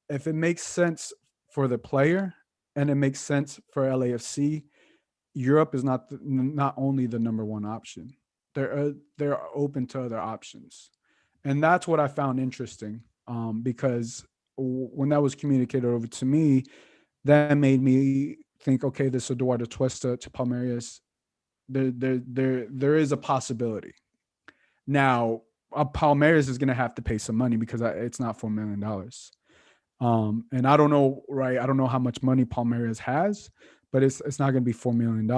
if it makes sense for the player and it makes sense for LAFC, Europe is not only the number one option. They're open to other options, and that's what I found interesting. Because when that was communicated over to me, that made me think, okay, this Eduardo Atuesta to Palmeiras, there is a possibility. Now, Palmeiras is going to have to pay some money because it's not $4 million. And I don't know, right? I don't know how much money Palmeiras has, but it's not going to be $4 million.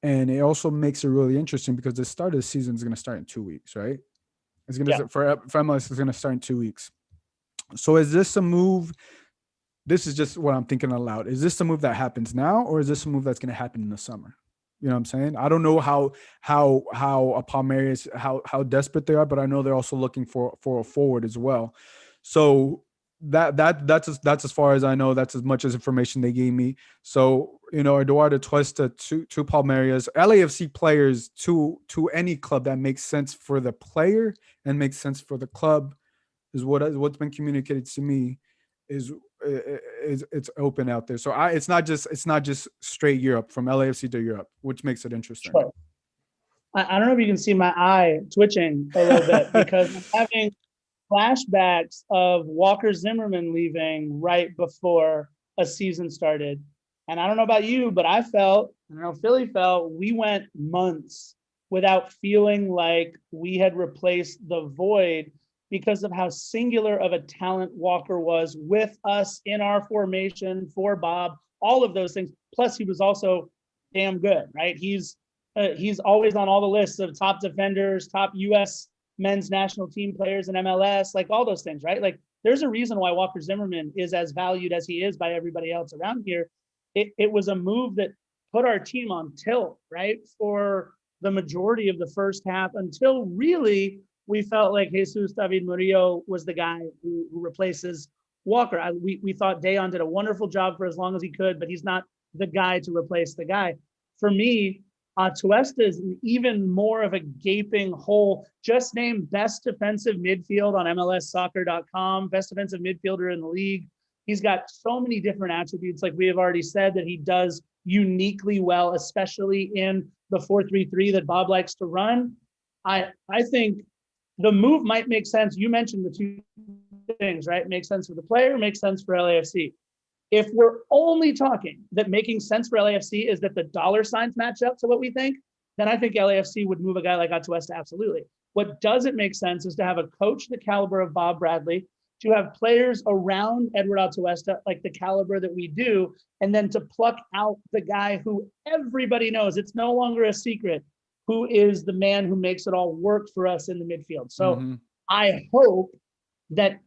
And it also makes it really interesting because the start of the season is going to start in 2 weeks, right? It's going to for MLS, it's going to start in 2 weeks. So is this a move? This is just what I'm thinking aloud. Is this a move that happens now, or is this a move that's going to happen in the summer? You know what I'm saying? I don't know how a Palmeiras, how desperate they are, but I know they're also looking for a forward as well. So that's as far as I know. That's as much as information they gave me. So, Eduardo Atuesta to Palmeiras, LAFC players to any club that makes sense for the player and makes sense for the club is what's been communicated to me. Is it's open out there. So it's not just straight Europe, from LAFC to Europe, which makes it interesting.
Sure. I don't know if you can see my eye twitching a little bit because I'm having flashbacks of Walker Zimmerman leaving right before a season started. And I don't know about you, but I know Philly felt, we went months without feeling like we had replaced the void because of how singular of a talent Walker was with us in our formation for Bob, all of those things. Plus, he was also damn good, right? He's always on all the lists of top defenders, top U.S. men's national team players in MLS, like all those things, right? Like there's a reason why Walker Zimmerman is as valued as he is by everybody else around here. It was a move that put our team on tilt, right? For the majority of the first half until really we felt like Jesus David Murillo was the guy who replaces Walker. We thought Dayon did a wonderful job for as long as he could, but he's not the guy to replace the guy. For me, Atuesta is even more of a gaping hole. Just named best defensive midfield on MLSsoccer.com, best defensive midfielder in the league. He's got so many different attributes, like we have already said, that he does uniquely well, especially in the 4-3-3 that Bob likes to run. I think the move might make sense. You mentioned the two things, right? Makes sense for the player, makes sense for LAFC. If we're only talking that making sense for LAFC is that the dollar signs match up to what we think, then I think LAFC would move a guy like Atuesta, absolutely. What doesn't make sense is to have a coach the caliber of Bob Bradley, to have players around Eduard Atuesta like the caliber that we do, and then to pluck out the guy who everybody knows, it's no longer a secret, who is the man who makes it all work for us in the midfield. So I hope that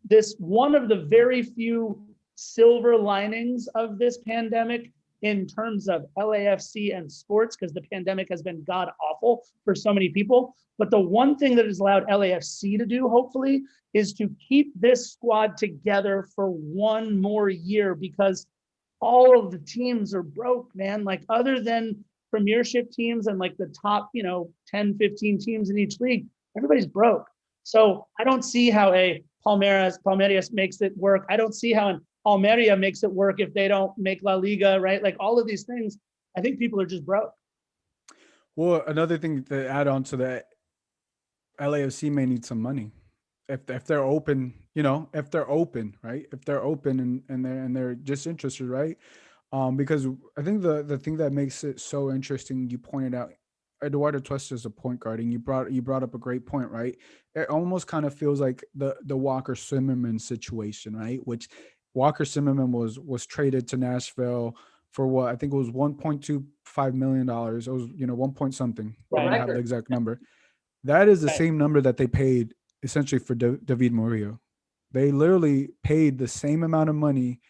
this, one of the very few silver linings of this pandemic in terms of LAFC and sports, because the pandemic has been god awful for so many people. But the one thing that has allowed LAFC to do, hopefully, is to keep this squad together for one more year, because all of the teams are broke, man. Like, other than premiership teams and like the top, 10, 15 teams in each league, everybody's broke. So I don't see how a Palmeiras makes it work. I don't see how an Almeria makes it work if they don't make La Liga, right? Like all of these things, I think people are just broke.
Well, another thing to add on to that, LAFC may need some money if they're open. If they're open, right? If they're open and they're just interested, right? Because I think the thing that makes it so interesting, you pointed out, Eduard Atuesta is a point guard, and you brought up a great point, right? It almost kind of feels like the Walker Zimmerman situation, right? Which Walker Zimmerman was traded to Nashville for what I think it was $1.25 million. It was 1 point something. I don't have the exact number. That is the same number that they paid essentially for David Murillo. They literally paid the same amount of money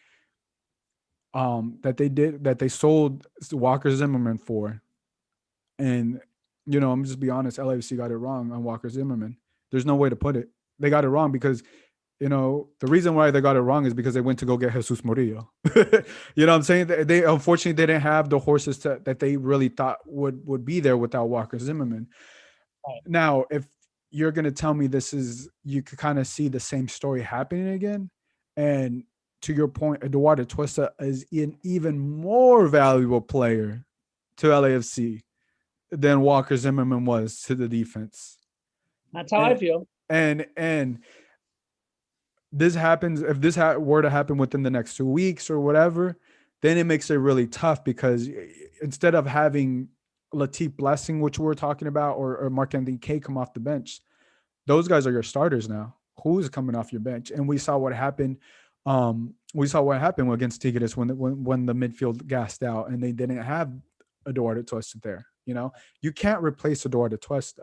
that they sold Walker Zimmerman for. And I'm just be honest, LAFC got it wrong on Walker Zimmerman. There's no way to put it. They got it wrong because the reason why they got it wrong is because they went to go get Jesus Murillo. You know what I'm saying? They unfortunately they didn't have the horses that they really thought would be there without Walker Zimmerman. Now, if you're going to tell me you could kind of see the same story happening again. And to your point, Eduard Atuesta is an even more valuable player to LAFC than Walker Zimmerman was to the defense.
That's how I feel.
And this happens, if this were to happen within the next 2 weeks or whatever, then it makes it really tough because instead of having Latif Blessing, which we're talking about, or Marc-Anthony Kaye come off the bench, those guys are your starters now. Who's coming off your bench? And we saw what happened. Against Tigres when the midfield gassed out and they didn't have Eduard Atuesta there. You can't replace Eduard Atuesta.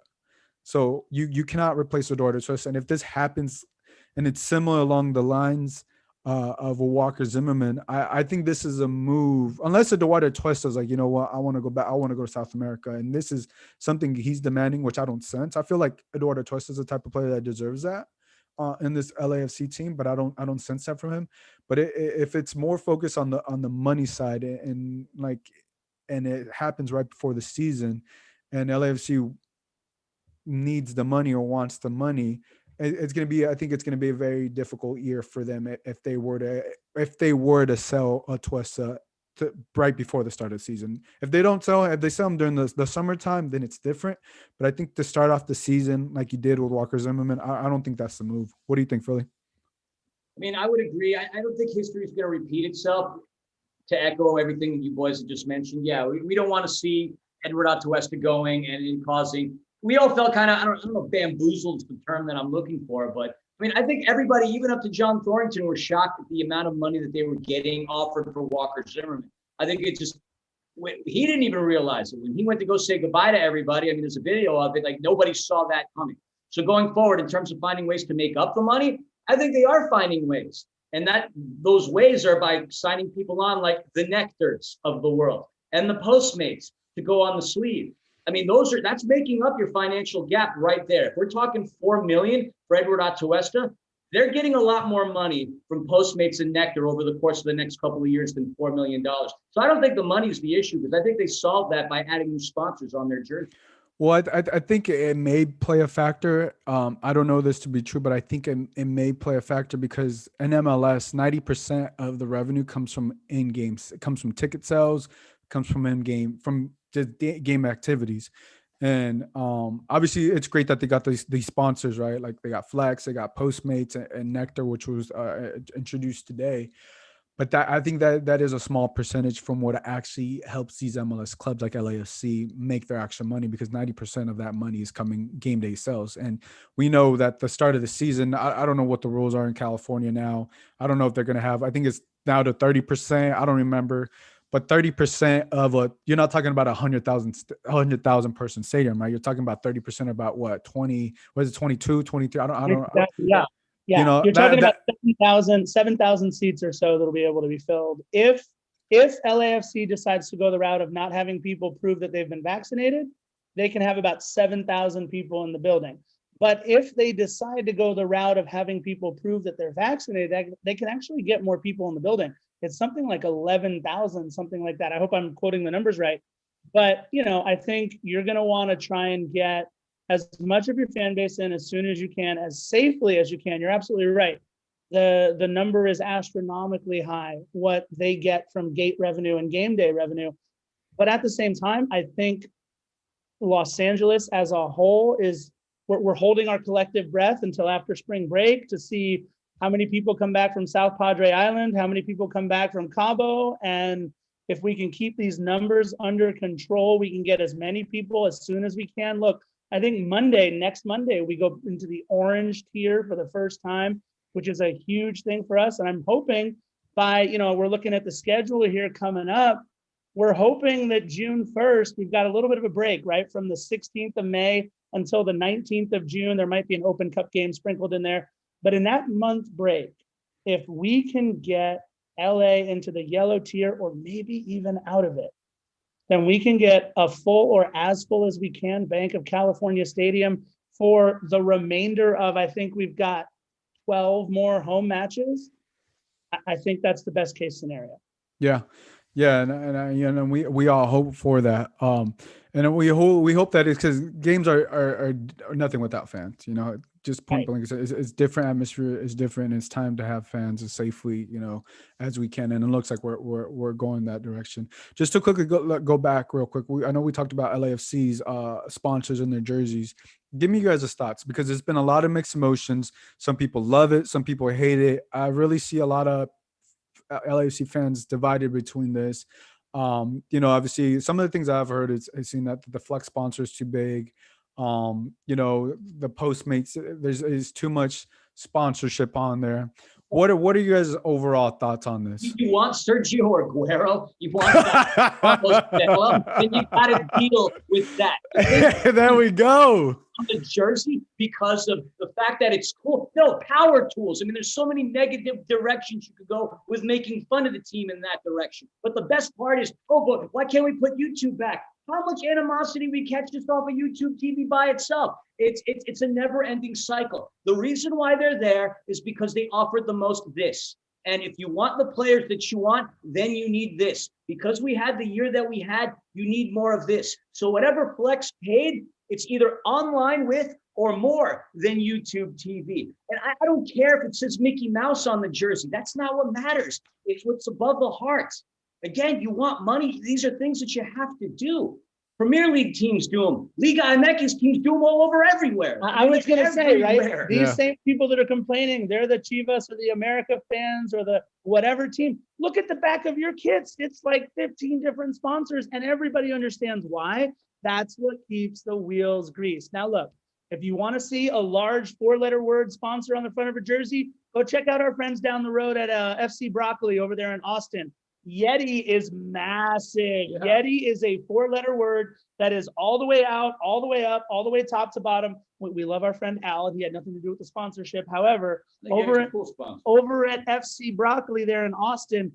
So you cannot replace Eduard Atuesta. And if this happens and it's similar along the lines of a Walker Zimmerman, I think this is a move, unless Eduard Atuesta is like, you know what, I want to go back. I want to go to South America. And this is something he's demanding, which I don't sense. I feel like Eduard Atuesta is the type of player that deserves that in this LAFC team, but I don't sense that from him. But if it's more focused on the money side and it happens right before the season and LAFC needs the money or wants the money, I think it's going to be a very difficult year for them if they were to sell Atuesta right before the start of the season. If they sell him during the summertime, then it's different. But I think to start off the season like you did with Walker Zimmerman, I don't think that's the move. What do you think, Philly?
I mean, I would agree. I don't think history is going to repeat itself. To echo everything you boys have just mentioned, yeah, we don't want to see Eduard Atuesta going and causing. We all felt kind of, I don't know, bamboozled is the term that I'm looking for, but I mean, I think everybody, even up to John Thornton, were shocked at the amount of money that they were getting offered for Walker Zimmerman. I think he didn't even realize it when he went to go say goodbye to everybody. I mean, there's a video of it, like nobody saw that coming. So going forward, in terms of finding ways to make up the money, I think they are finding ways. And those ways are by signing people on like the Nectars of the world and the Postmates to go on the sleeve. I mean, that's making up your financial gap right there. If we're talking $4 million for Eduard Atuesta, they're getting a lot more money from Postmates and Nectar over the course of the next couple of years than $4 million. So I don't think the money is the issue because I think they solved that by adding new sponsors on their jersey.
Well, I think it may play a factor. I don't know this to be true, but I think it may play a factor because in MLS, 90% of the revenue comes from in-games. It comes from ticket sales, comes from in-game, from just game activities. And obviously, it's great that they got these sponsors, right? Like they got Flex, they got Postmates and Nectar, which was introduced today. But I think that is a small percentage from what actually helps these MLS clubs like LAFC make their extra money because 90% of that money is coming game day sales. And we know that the start of the season, I don't know what the rules are in California now. I don't know if they're going to have, I think it's now to 30%. I don't remember. But 30% of you're not talking about 100,000 person stadium, right? You're talking about 30% about what, 22, 23? I don't.
Yeah. Yeah, you're talking about 7,000 seats or so that'll be able to be filled. If LAFC decides to go the route of not having people prove that they've been vaccinated, they can have about 7,000 people in the building. But if they decide to go the route of having people prove that they're vaccinated, they can actually get more people in the building. It's something like 11,000, something like that. I hope I'm quoting the numbers right. But, I think you're going to want to try and get as much of your fan base in as soon as you can, as safely as you can. You're absolutely right. The number is astronomically high, what they get from gate revenue and game day revenue. But at the same time, I think Los Angeles as a whole we're holding our collective breath until after spring break to see how many people come back from South Padre Island, how many people come back from Cabo. And if we can keep these numbers under control, we can get as many people as soon as we can. Look, I think next Monday, we go into the orange tier for the first time, which is a huge thing for us. And I'm hoping we're looking at the schedule here coming up. We're hoping that June 1st, we've got a little bit of a break, right? From the 16th of May until the 19th of June, there might be an Open Cup game sprinkled in there. But in that month break, if we can get LA into the yellow tier or maybe even out of it, then we can get a full or as full as we can Banc of California Stadium for the remainder of, I think we've got 12 more home matches. I think that's the best case scenario.
Yeah. Yeah, and we all hope for that. And we hope that it's because games are nothing without fans. Just point blank, it's different atmosphere. It's different. And it's time to have fans as safely, as we can. And it looks like we're going that direction. Just to quickly go back real quick. I know we talked about LAFC's sponsors and their jerseys. Give me you guys' thoughts, because there's been a lot of mixed emotions. Some people love it. Some people hate it. I really see a lot of LAFC fans divided between this. Obviously some of the things I've heard is seen that the flex sponsor is too big. The Postmates, there's too much sponsorship on there. What are you guys' overall thoughts on this?
You want Sergio Aguero? You want that? Then you got to deal with that.
There we go.
On the jersey, because of the fact that it's cool. No, power tools. I mean, there's so many negative directions you could go with making fun of the team in that direction. But the best part is, but why can't we put YouTube back? How much animosity we catch just off of YouTube TV by itself? It's a never-ending cycle. The reason why they're there is because they offered the most this. And if you want the players that you want, then you need this. Because we had the year that we had, you need more of this. So whatever Flex paid, it's either online with or more than YouTube TV. And I don't care if it says Mickey Mouse on the jersey. That's not what matters. It's what's above the heart. Again, you want money. These are things that you have to do. Premier League teams do them. Liga MX teams do them all over everywhere.
I was going to say, right? These same people that are complaining, they're the Chivas or the America fans or the whatever team. Look at the back of your kits. It's like 15 different sponsors, and everybody understands why. That's what keeps the wheels greased. Now, look, if you want to see a large 4-letter word sponsor on the front of a jersey, go check out our friends down the road at FC Broccoli over there in Austin. Yeti is massive. Yeah. Yeti is a 4-letter word that is all the way out, all the way up, all the way top to bottom. We love our friend Al. He had nothing to do with the sponsorship. However, over at FC Broccoli there in Austin,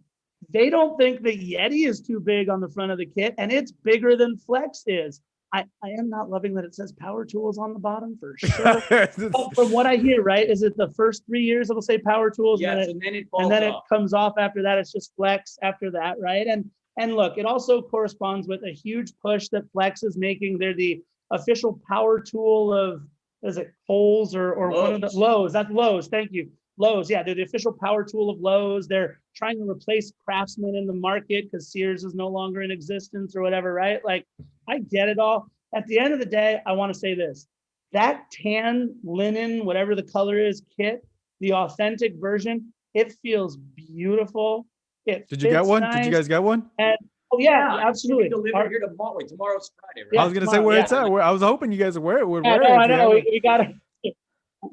they don't think the Yeti is too big on the front of the kit, and it's bigger than Flex is. I am not loving that it says Power Tools on the bottom for sure. But from what I hear, right, is it the first 3 years it'll say Power Tools,
yes,
and then it comes off after that. It's just Flex after that, right? And look, it also corresponds with a huge push that Flex is making. They're the official power tool of, is it Kohl's or one of the Lowe's? That's Lowe's. Thank you. Lowe's, yeah, they're the official power tool of Lowe's. They're trying to replace Craftsman in the market because Sears is no longer in existence or whatever, right? Like, I get it all. At the end of the day, I want to say this. That tan linen, whatever the color is, kit, the authentic version, it feels beautiful.
Did you get one?
Nice.
Did you guys get one?
And, yeah, absolutely.
Deliver here tomorrow. Wait, tomorrow's Friday, right?
I was going to say where it's at. I was hoping you guys would wear it.
I know.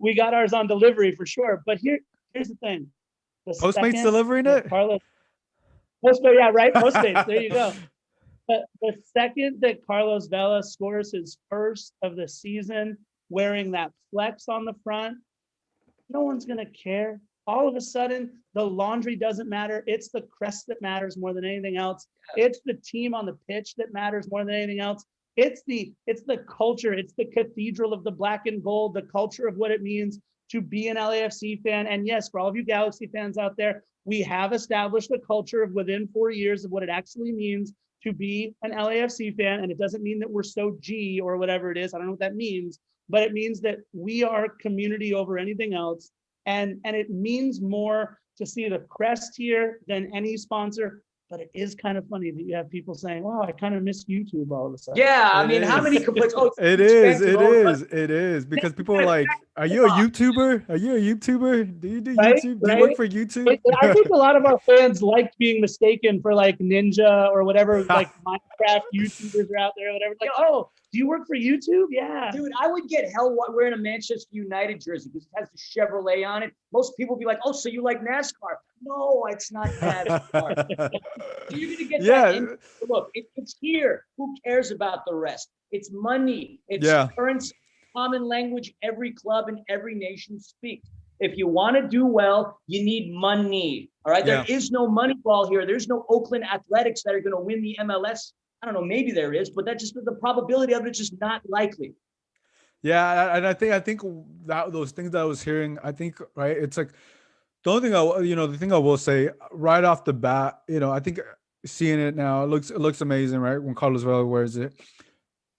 We got ours on delivery for sure. But here's the thing.
Postmates delivering it?
Postmates, yeah, right? Postmates. There you go. But the second that Carlos Vela scores his first of the season wearing that flex on the front, no one's going to care. All of a sudden, the laundry doesn't matter. It's the crest that matters more than anything else. It's the team on the pitch that matters more than anything else. It's the culture. It's the cathedral of the black and gold, the culture of what it means to be an LAFC fan. And yes, for all of you Galaxy fans out there, we have established a culture of within 4 years of what it actually means to be an LAFC fan, and it doesn't mean that we're so G or whatever it is. I don't know what that means, but it means that we are community over anything else. And it means more to see the crest here than any sponsor. But it is kind of funny that you have people saying, "Wow, I kind of miss YouTube all of a sudden."
Yeah, I mean, how many complaints? Oh,
it is because people are like, "Are you a YouTuber? Are you a YouTuber? Do you do
Right?
YouTube? Do you work for YouTube?"
I think a lot of our fans liked being mistaken for like Ninja or whatever, like Minecraft YouTubers are out there, or whatever. Like, oh, do you work for YouTube? Yeah.
Dude, I would get hell wearing a Manchester United jersey because it has the Chevrolet on it. Most people would be like, "Oh, so you like NASCAR?" No, it's not NASCAR. You're going to get that. Look, it's here. Who cares about the rest? It's money. It's currency, common language every club and every nation speaks. If you want to do well, you need money. All right. There is no money ball here. There's no Oakland Athletics that are going to win the MLS. I don't know. Maybe there is, but that's just the probability of it is just not likely.
Yeah, and I think that those things that I was hearing, I think it's like the only thing the thing I will say right off the bat, I think seeing it now, it looks amazing, right? When Carlos Vela wears it.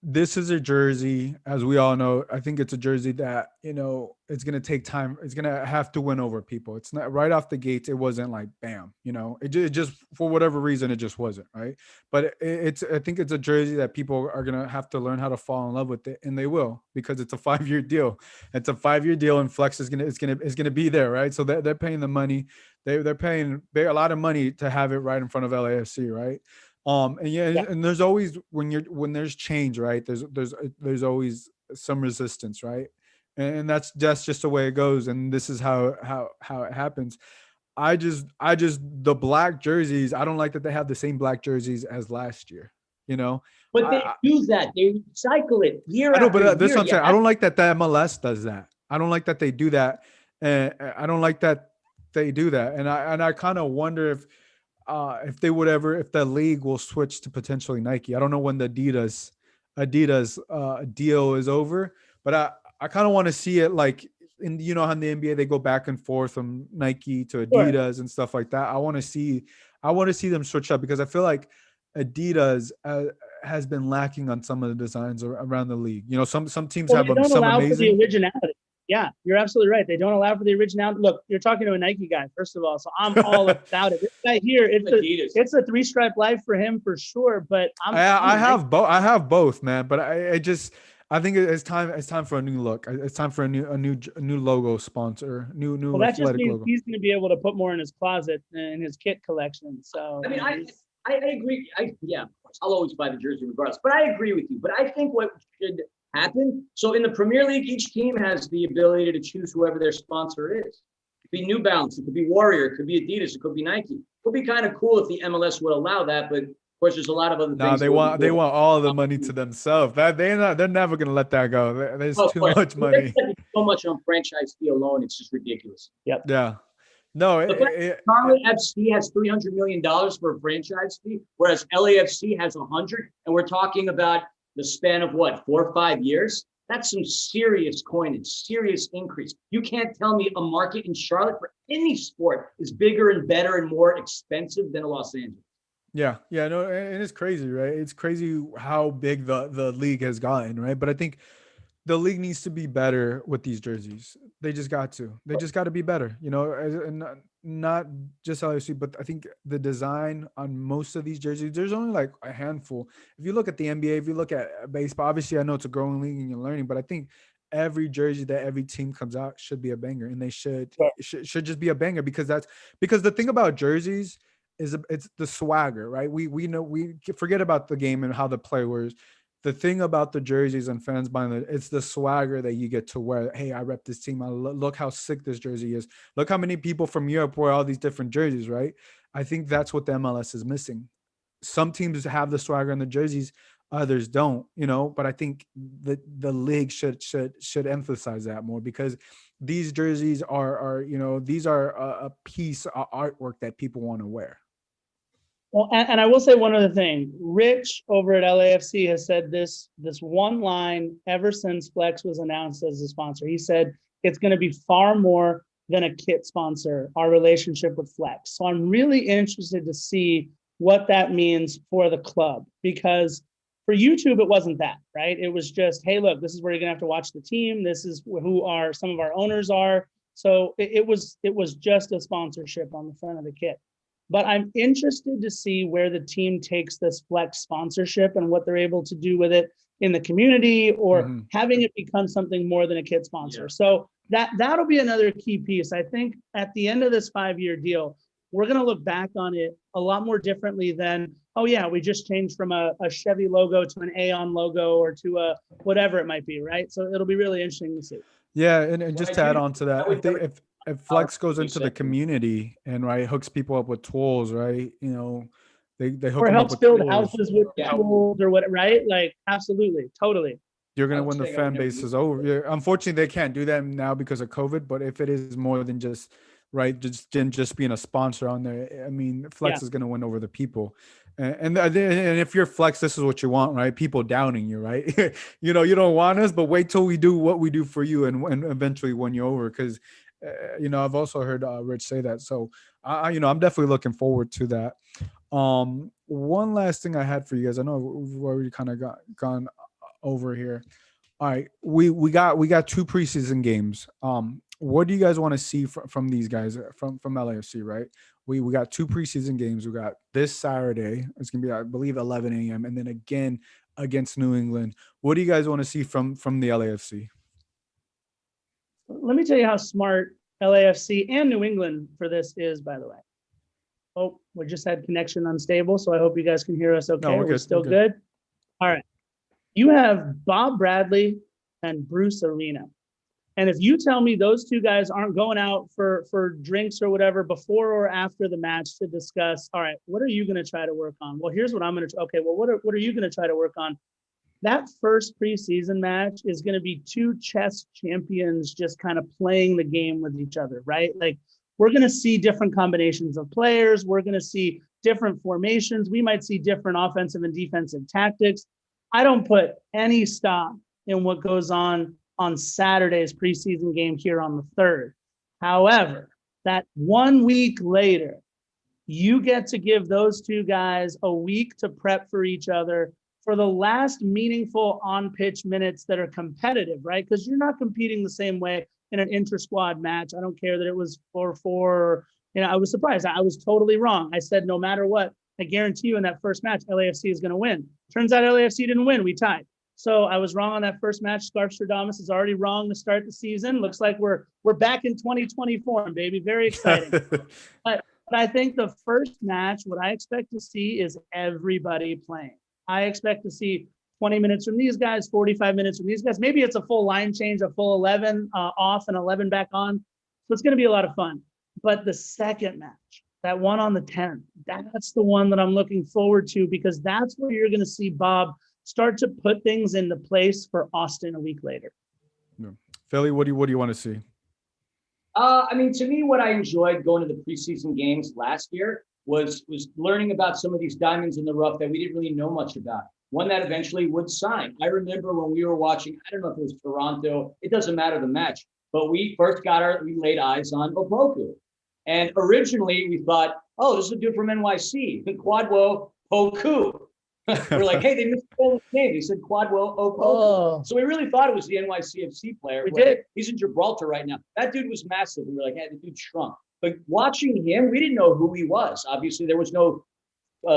This is a jersey, as we all know. I think it's a jersey that, it's going to take time. It's going to have to win over people. It's not right off the gates. It wasn't like, bam, it just, for whatever reason, it just wasn't right. But I think it's a jersey that people are going to have to learn how to fall in love with it. And they will, because it's a 5-year deal. It's a 5-year deal, and Flex is going to be there. Right. So they're paying the money. They're paying a lot of money to have it right in front of LAFC. Right. And there's always, when there's change, right? There's always some resistance, right? And that's just the way it goes. And this is how it happens. The black jerseys, I don't like that they have the same black jerseys as last year,
But they do that. They recycle it year after year.
I know, but that's what I'm saying. I don't like that the MLS does that. I don't like that they do that. And I don't like that they do that. And I kind of wonder if the league will switch to potentially Nike. I don't know when the Adidas deal is over, but I kind of want to see it like in, how in the NBA they go back and forth from Nike to Adidas and stuff like that. I want to see them switch up, because I feel like Adidas has been lacking on some of the designs around the league. Some teams have some amazing.
For the originality. Yeah, you're absolutely right. They don't allow for the originality. Look, you're talking to a Nike guy, first of all, so I'm all about it. This guy here, it's a 3-stripe life for him for sure. But
I have both, man. But I think it's time for a new look. It's time for a new logo sponsor, new. Well, that just means
logo. He's going to be able to put more in his closet in his kit collection. So
I mean, I agree. Of course, I'll always buy the jersey regardless. But I agree with you. But I think what should happen. So in the Premier League, each team has the ability to choose whoever their sponsor is. It could be New Balance, it could be Warrior, it could be Adidas, it could be Nike. It would be kind of cool if the MLS would allow that, but of course there's a lot of other things.
No, they want all the money to themselves. They're never gonna let that go. There's too much money.
So much on franchise fee alone, it's just ridiculous.
Yep.
Yeah. No,
Charlotte FC has $300 million for a franchise fee, whereas LAFC has 100, and we're talking about the span of 4 or 5 years. That's some serious coinage, serious increase. You can't tell me a market in Charlotte for any sport is bigger and better and more expensive than Los Angeles.
Yeah, no, and it's crazy, right? It's crazy how big the league has gotten, right? But I think the league needs to be better with these jerseys. They just got to. They just got to be better, and not just LSU, but I think the design on most of these jerseys, there's only like a handful. If you look at the NBA, if you look at baseball, obviously I know it's a growing league and you're learning, but I think every jersey that every team comes out should be a banger, and they should just be a banger, because the thing about jerseys is it's the swagger, right? We know, we forget about the game and how the play works. The thing about the jerseys and fans buying it's the swagger that you get to wear. Hey, I rep this team. Look how sick this jersey is. Look how many people from Europe wear all these different jerseys, right? I think that's what the MLS is missing. Some teams have the swagger in the jerseys, others don't, but I think the league should emphasize that more, because these jerseys are these are a piece of artwork that people want to wear.
Well, and I will say one other thing. Rich over at LAFC has said this one line ever since Flex was announced as a sponsor. He said it's going to be far more than a kit sponsor, our relationship with Flex. So I'm really interested to see what that means for the club. Because for YouTube, it wasn't that, right? It was just, hey, look, this is where you're going to have to watch the team. This is who some of our owners are. So it was just a sponsorship on the front of the kit. But I'm interested to see where the team takes this flex sponsorship and what they're able to do with it in the community, or having it become something more than a kit sponsor. Yeah. So that'll be another key piece. I think at the end of this 5-year deal, we're going to look back on it a lot more differently than, oh yeah, we just changed from a Chevy logo to an Aon logo or to a whatever it might be, right? So it'll be really interesting to see.
Yeah, and just to add on to that, if Flex goes into the community and hooks people up with tools, right? You know, they hook
or
them
helps
up with
build
tools.
houses with tools or what, right? Like absolutely, totally.
You're gonna win the fan base is over. Yeah, unfortunately, they can't do that now because of COVID. But if it is more than just just being a sponsor on there, I mean, Flex is gonna win over the people. And if you're Flex, this is what you want, right? People downing you, right? You know, you don't want us, but wait till we do what we do for you, and eventually win you over. Because, you know, I've also heard Rich say that. So, you know, I'm definitely looking forward to that. One last thing I had for you guys. I know we've already kind of gone over here. All right, we got 2 preseason games. What do you guys want to see from these guys from LAFC, right? We got 2 preseason games. We got this Saturday. It's gonna be, I believe, 11 a.m. and then again against New England. What do you guys want to see from the LAFC?
Let me tell you how smart LAFC and New England for this is, by the way. Oh, we just had connection unstable, so I hope you guys can hear us okay. No, we're still good. All right. You have Bob Bradley and Bruce Arena. And if you tell me those 2 guys aren't going out for drinks or whatever before or after the match to discuss, all right, what are you going to try to work on? Well, here's what I'm going to, okay, well, what are you going to try to work on? That first preseason match is going to be 2 chess champions just kind of playing the game with each other, right? Like, we're going to see different combinations of players. We're going to see different formations. We might see different offensive and defensive tactics. I don't put any stock in what goes on Saturday's preseason game here on the 3rd. However, that 1 week later, you get to give those 2 guys a week to prep for each other for the last meaningful on-pitch minutes that are competitive, right? Because you're not competing the same way in an inter-squad match. I don't care that it was 4-4. Or, you know, I was surprised. I was totally wrong. I said no matter what, I guarantee you in that first match, LAFC is going to win. Turns out LAFC didn't win. We tied. So I was wrong on that first match. Scarfstradamus is already wrong to start the season. Looks like we're back in 2024, baby. Very exciting. But I think the first match, what I expect to see is everybody playing. I expect to see 20 minutes from these guys, 45 minutes from these guys. Maybe it's a full line change, a full 11 off and 11 back on. So it's going to be a lot of fun. But the second match, that one on the 10th, that's the one that I'm looking forward to, because that's where you're going to see Bob start to put things into place for Austin a week later.
Yeah. Philly, what do you want to see?
I mean, to me, what I enjoyed going to the preseason games last year was learning about some of these diamonds in the rough that we didn't really know much about. One that eventually would sign. I remember when we were watching, I don't know if it was Toronto, it doesn't matter the match, but we first we laid eyes on Opoku. And originally we thought, oh, this is a dude from NYC, Kwadwo Poku. We're like, hey, they misspelled his name. He said Kwadwo Opoku. Oh. So we really thought it was the NYCFC player.
We did.
He's in Gibraltar right now. That dude was massive. We were like, hey, the dude shrunk. But watching him, we didn't know who he was. Obviously, there was no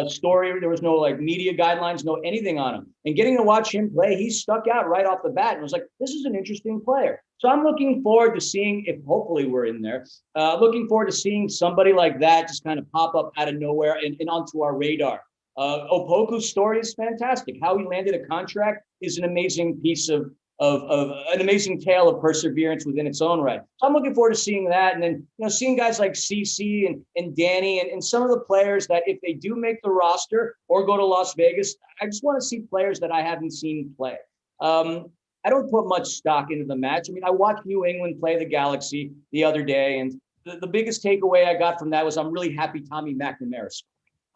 story. There was no like media guidelines, no anything on him. And getting to watch him play, he stuck out right off the bat and was like, this is an interesting player. So I'm looking forward to seeing if hopefully we're in there. Looking forward to seeing somebody like that just kind of pop up out of nowhere and onto our radar. Opoku's story is fantastic. How he landed a contract is an amazing piece of an amazing tale of perseverance within its own right. So I'm looking forward to seeing that. And then, seeing guys like CC and Danny and some of the players that if they do make the roster or go to Las Vegas, I just want to see players that I haven't seen play. I don't put much stock into the match. I mean, I watched New England play the Galaxy the other day, and the biggest takeaway I got from that was I'm really happy Tommy McNamara scored.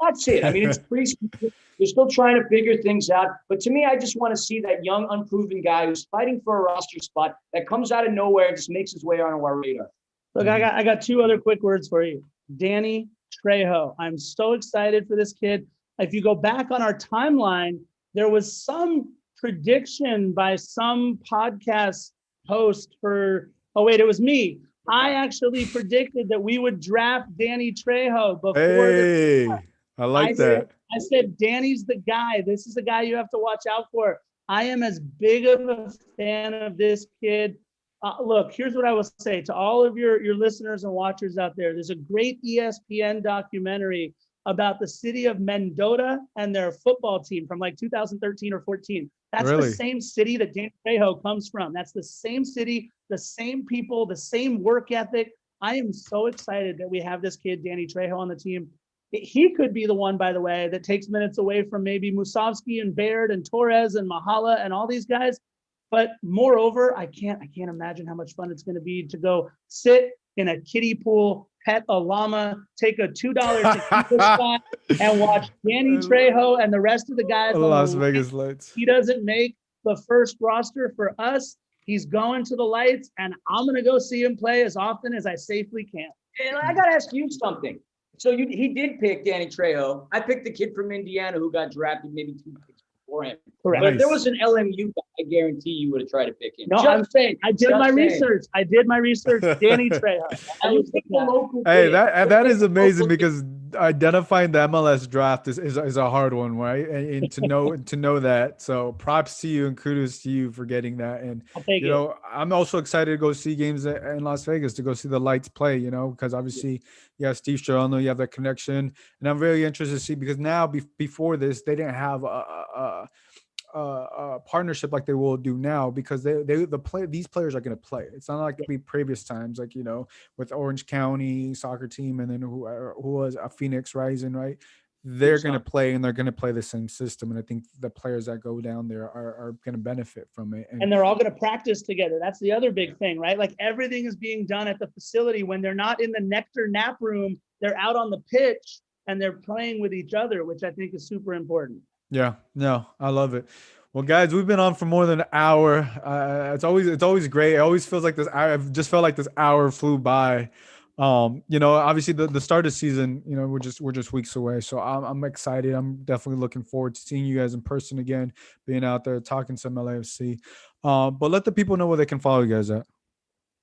That's it. I mean, it's pretty. They're still trying to figure things out. But to me, I just want to see that young, unproven guy who's fighting for a roster spot that comes out of nowhere and just makes his way onto our radar.
Look, I got 2 other quick words for you. Danny Trejo. I'm so excited for this kid. If you go back on our timeline, there was some prediction by some podcast host it was me. I actually predicted that we would draft Danny Trejo before
I like that.
I said, Danny's the guy. This is the guy you have to watch out for. I am as big of a fan of this kid. Look, here's what I will say to all of your listeners and watchers out there. There's a great ESPN documentary about the city of Mendota and their football team from like 2013 or 14. That's
Really?
the same city that Dan Trejo comes from. That's the same city, the same people, the same work ethic. I am so excited that we have this kid, Danny Trejo, on the team. He could be the one, by the way, that takes minutes away from maybe Musovski and Baird and Torres and Mahala and all these guys. But moreover, I can't imagine how much fun it's going to be to go sit in a kiddie pool, pet a llama, take a $2 tequila shot, and watch Danny Trejo and the rest of the guys.
Las Vegas Lights.
He doesn't make the first roster for us. He's going to the Lights, and I'm going to go see him play as often as I safely can.
And I got to ask you something. So he did pick Danny Trejo. I picked the kid from Indiana who got drafted maybe 2 picks before him.
Correct.
But if there was an LMU guy, I guarantee you would have tried to pick him.
No, I'm saying I did my research. Danny Trejo.
Hey, that is amazing because identifying the MLS draft is a hard one, right? And to know that. So props to you and kudos to you for getting that. And I'm also excited to go see games in Las Vegas, to go see the Lights play, because obviously you have Steve Sherrano, you have that connection. And I'm very interested to see, because now before this, they didn't have a partnership like they will do now, because these players are going to play. It's not like the previous times, like, with Orange County soccer team, and then who was a Phoenix Rising, right? They're going to play, and they're going to play the same system. And I think the players that go down there are going to benefit from it.
And they're all going to practice together. That's the other big thing, right? Like, everything is being done at the facility. When they're not in the Nectar nap room, they're out on the pitch and they're playing with each other, which I think is super important.
Yeah, no, I love it. Well, guys, we've been on for more than an hour. It's always great. It always feels like this. I've just felt like this hour flew by. Obviously the start of the season, we're just weeks away. So I'm excited. I'm definitely looking forward to seeing you guys in person again, being out there talking some LAFC. But let the people know where they can follow you guys at.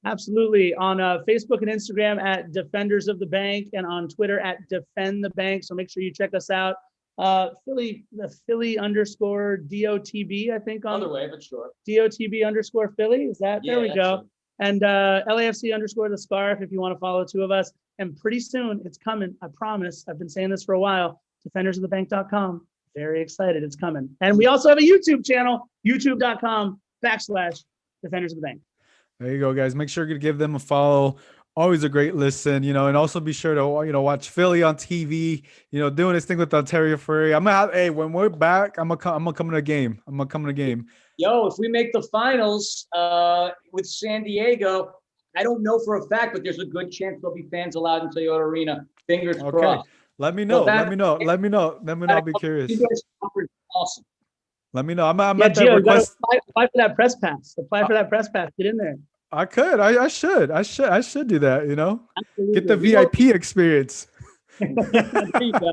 Absolutely. On Facebook and Instagram at Defenders of the Bank, and on Twitter at Defend the Bank. So make sure you check us out. Philly _ DOTB, I think, on
other way, but sure.
DOTB _ Philly. Is that? Yeah, there we go. And LAFC _ the Scarf, if you want to follow two of us. And pretty soon it's coming. I promise. I've been saying this for a while. DefendersoftheBank.com. Very excited. It's coming. And we also have a YouTube channel, youtube.com/Defenders of the Bank. There you go, guys. Make sure to give them a follow. Always a great listen, and also be sure to, watch Philly on TV, doing this thing with Ontario Fury. When we're back, I'm gonna come to a game. Yo, if we make the finals with San Diego, I don't know for a fact, but there's a good chance there'll be fans allowed in Toyota Arena. Fingers crossed. Let me know. Let me know. I'll be curious. Awesome. Let me know. I'm at that request. Apply for that press pass. Get in there. I could. I should do that, Absolutely. Get the VIP experience. There you go.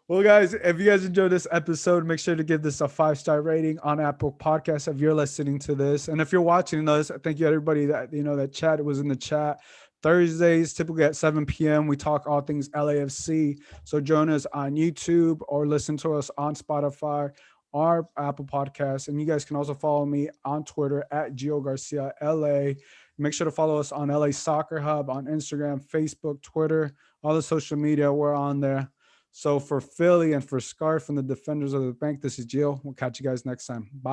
Well, guys, if you guys enjoyed this episode, make sure to give this a 5-star rating on Apple Podcasts if you're listening to this. And if you're watching us, thank you everybody that, that chat was in the chat. Thursdays, typically at 7 p.m., we talk all things LAFC. So join us on YouTube or listen to us on Spotify, our Apple Podcasts. And you guys can also follow me on Twitter at Gio Garcia LA. Make sure to follow us on LA Soccer Hub on Instagram, Facebook, Twitter, all the social media. We're on there. So for Philly and for Scarf and the Defenders of the Bank, this is Gio. We'll catch you guys next time. Bye.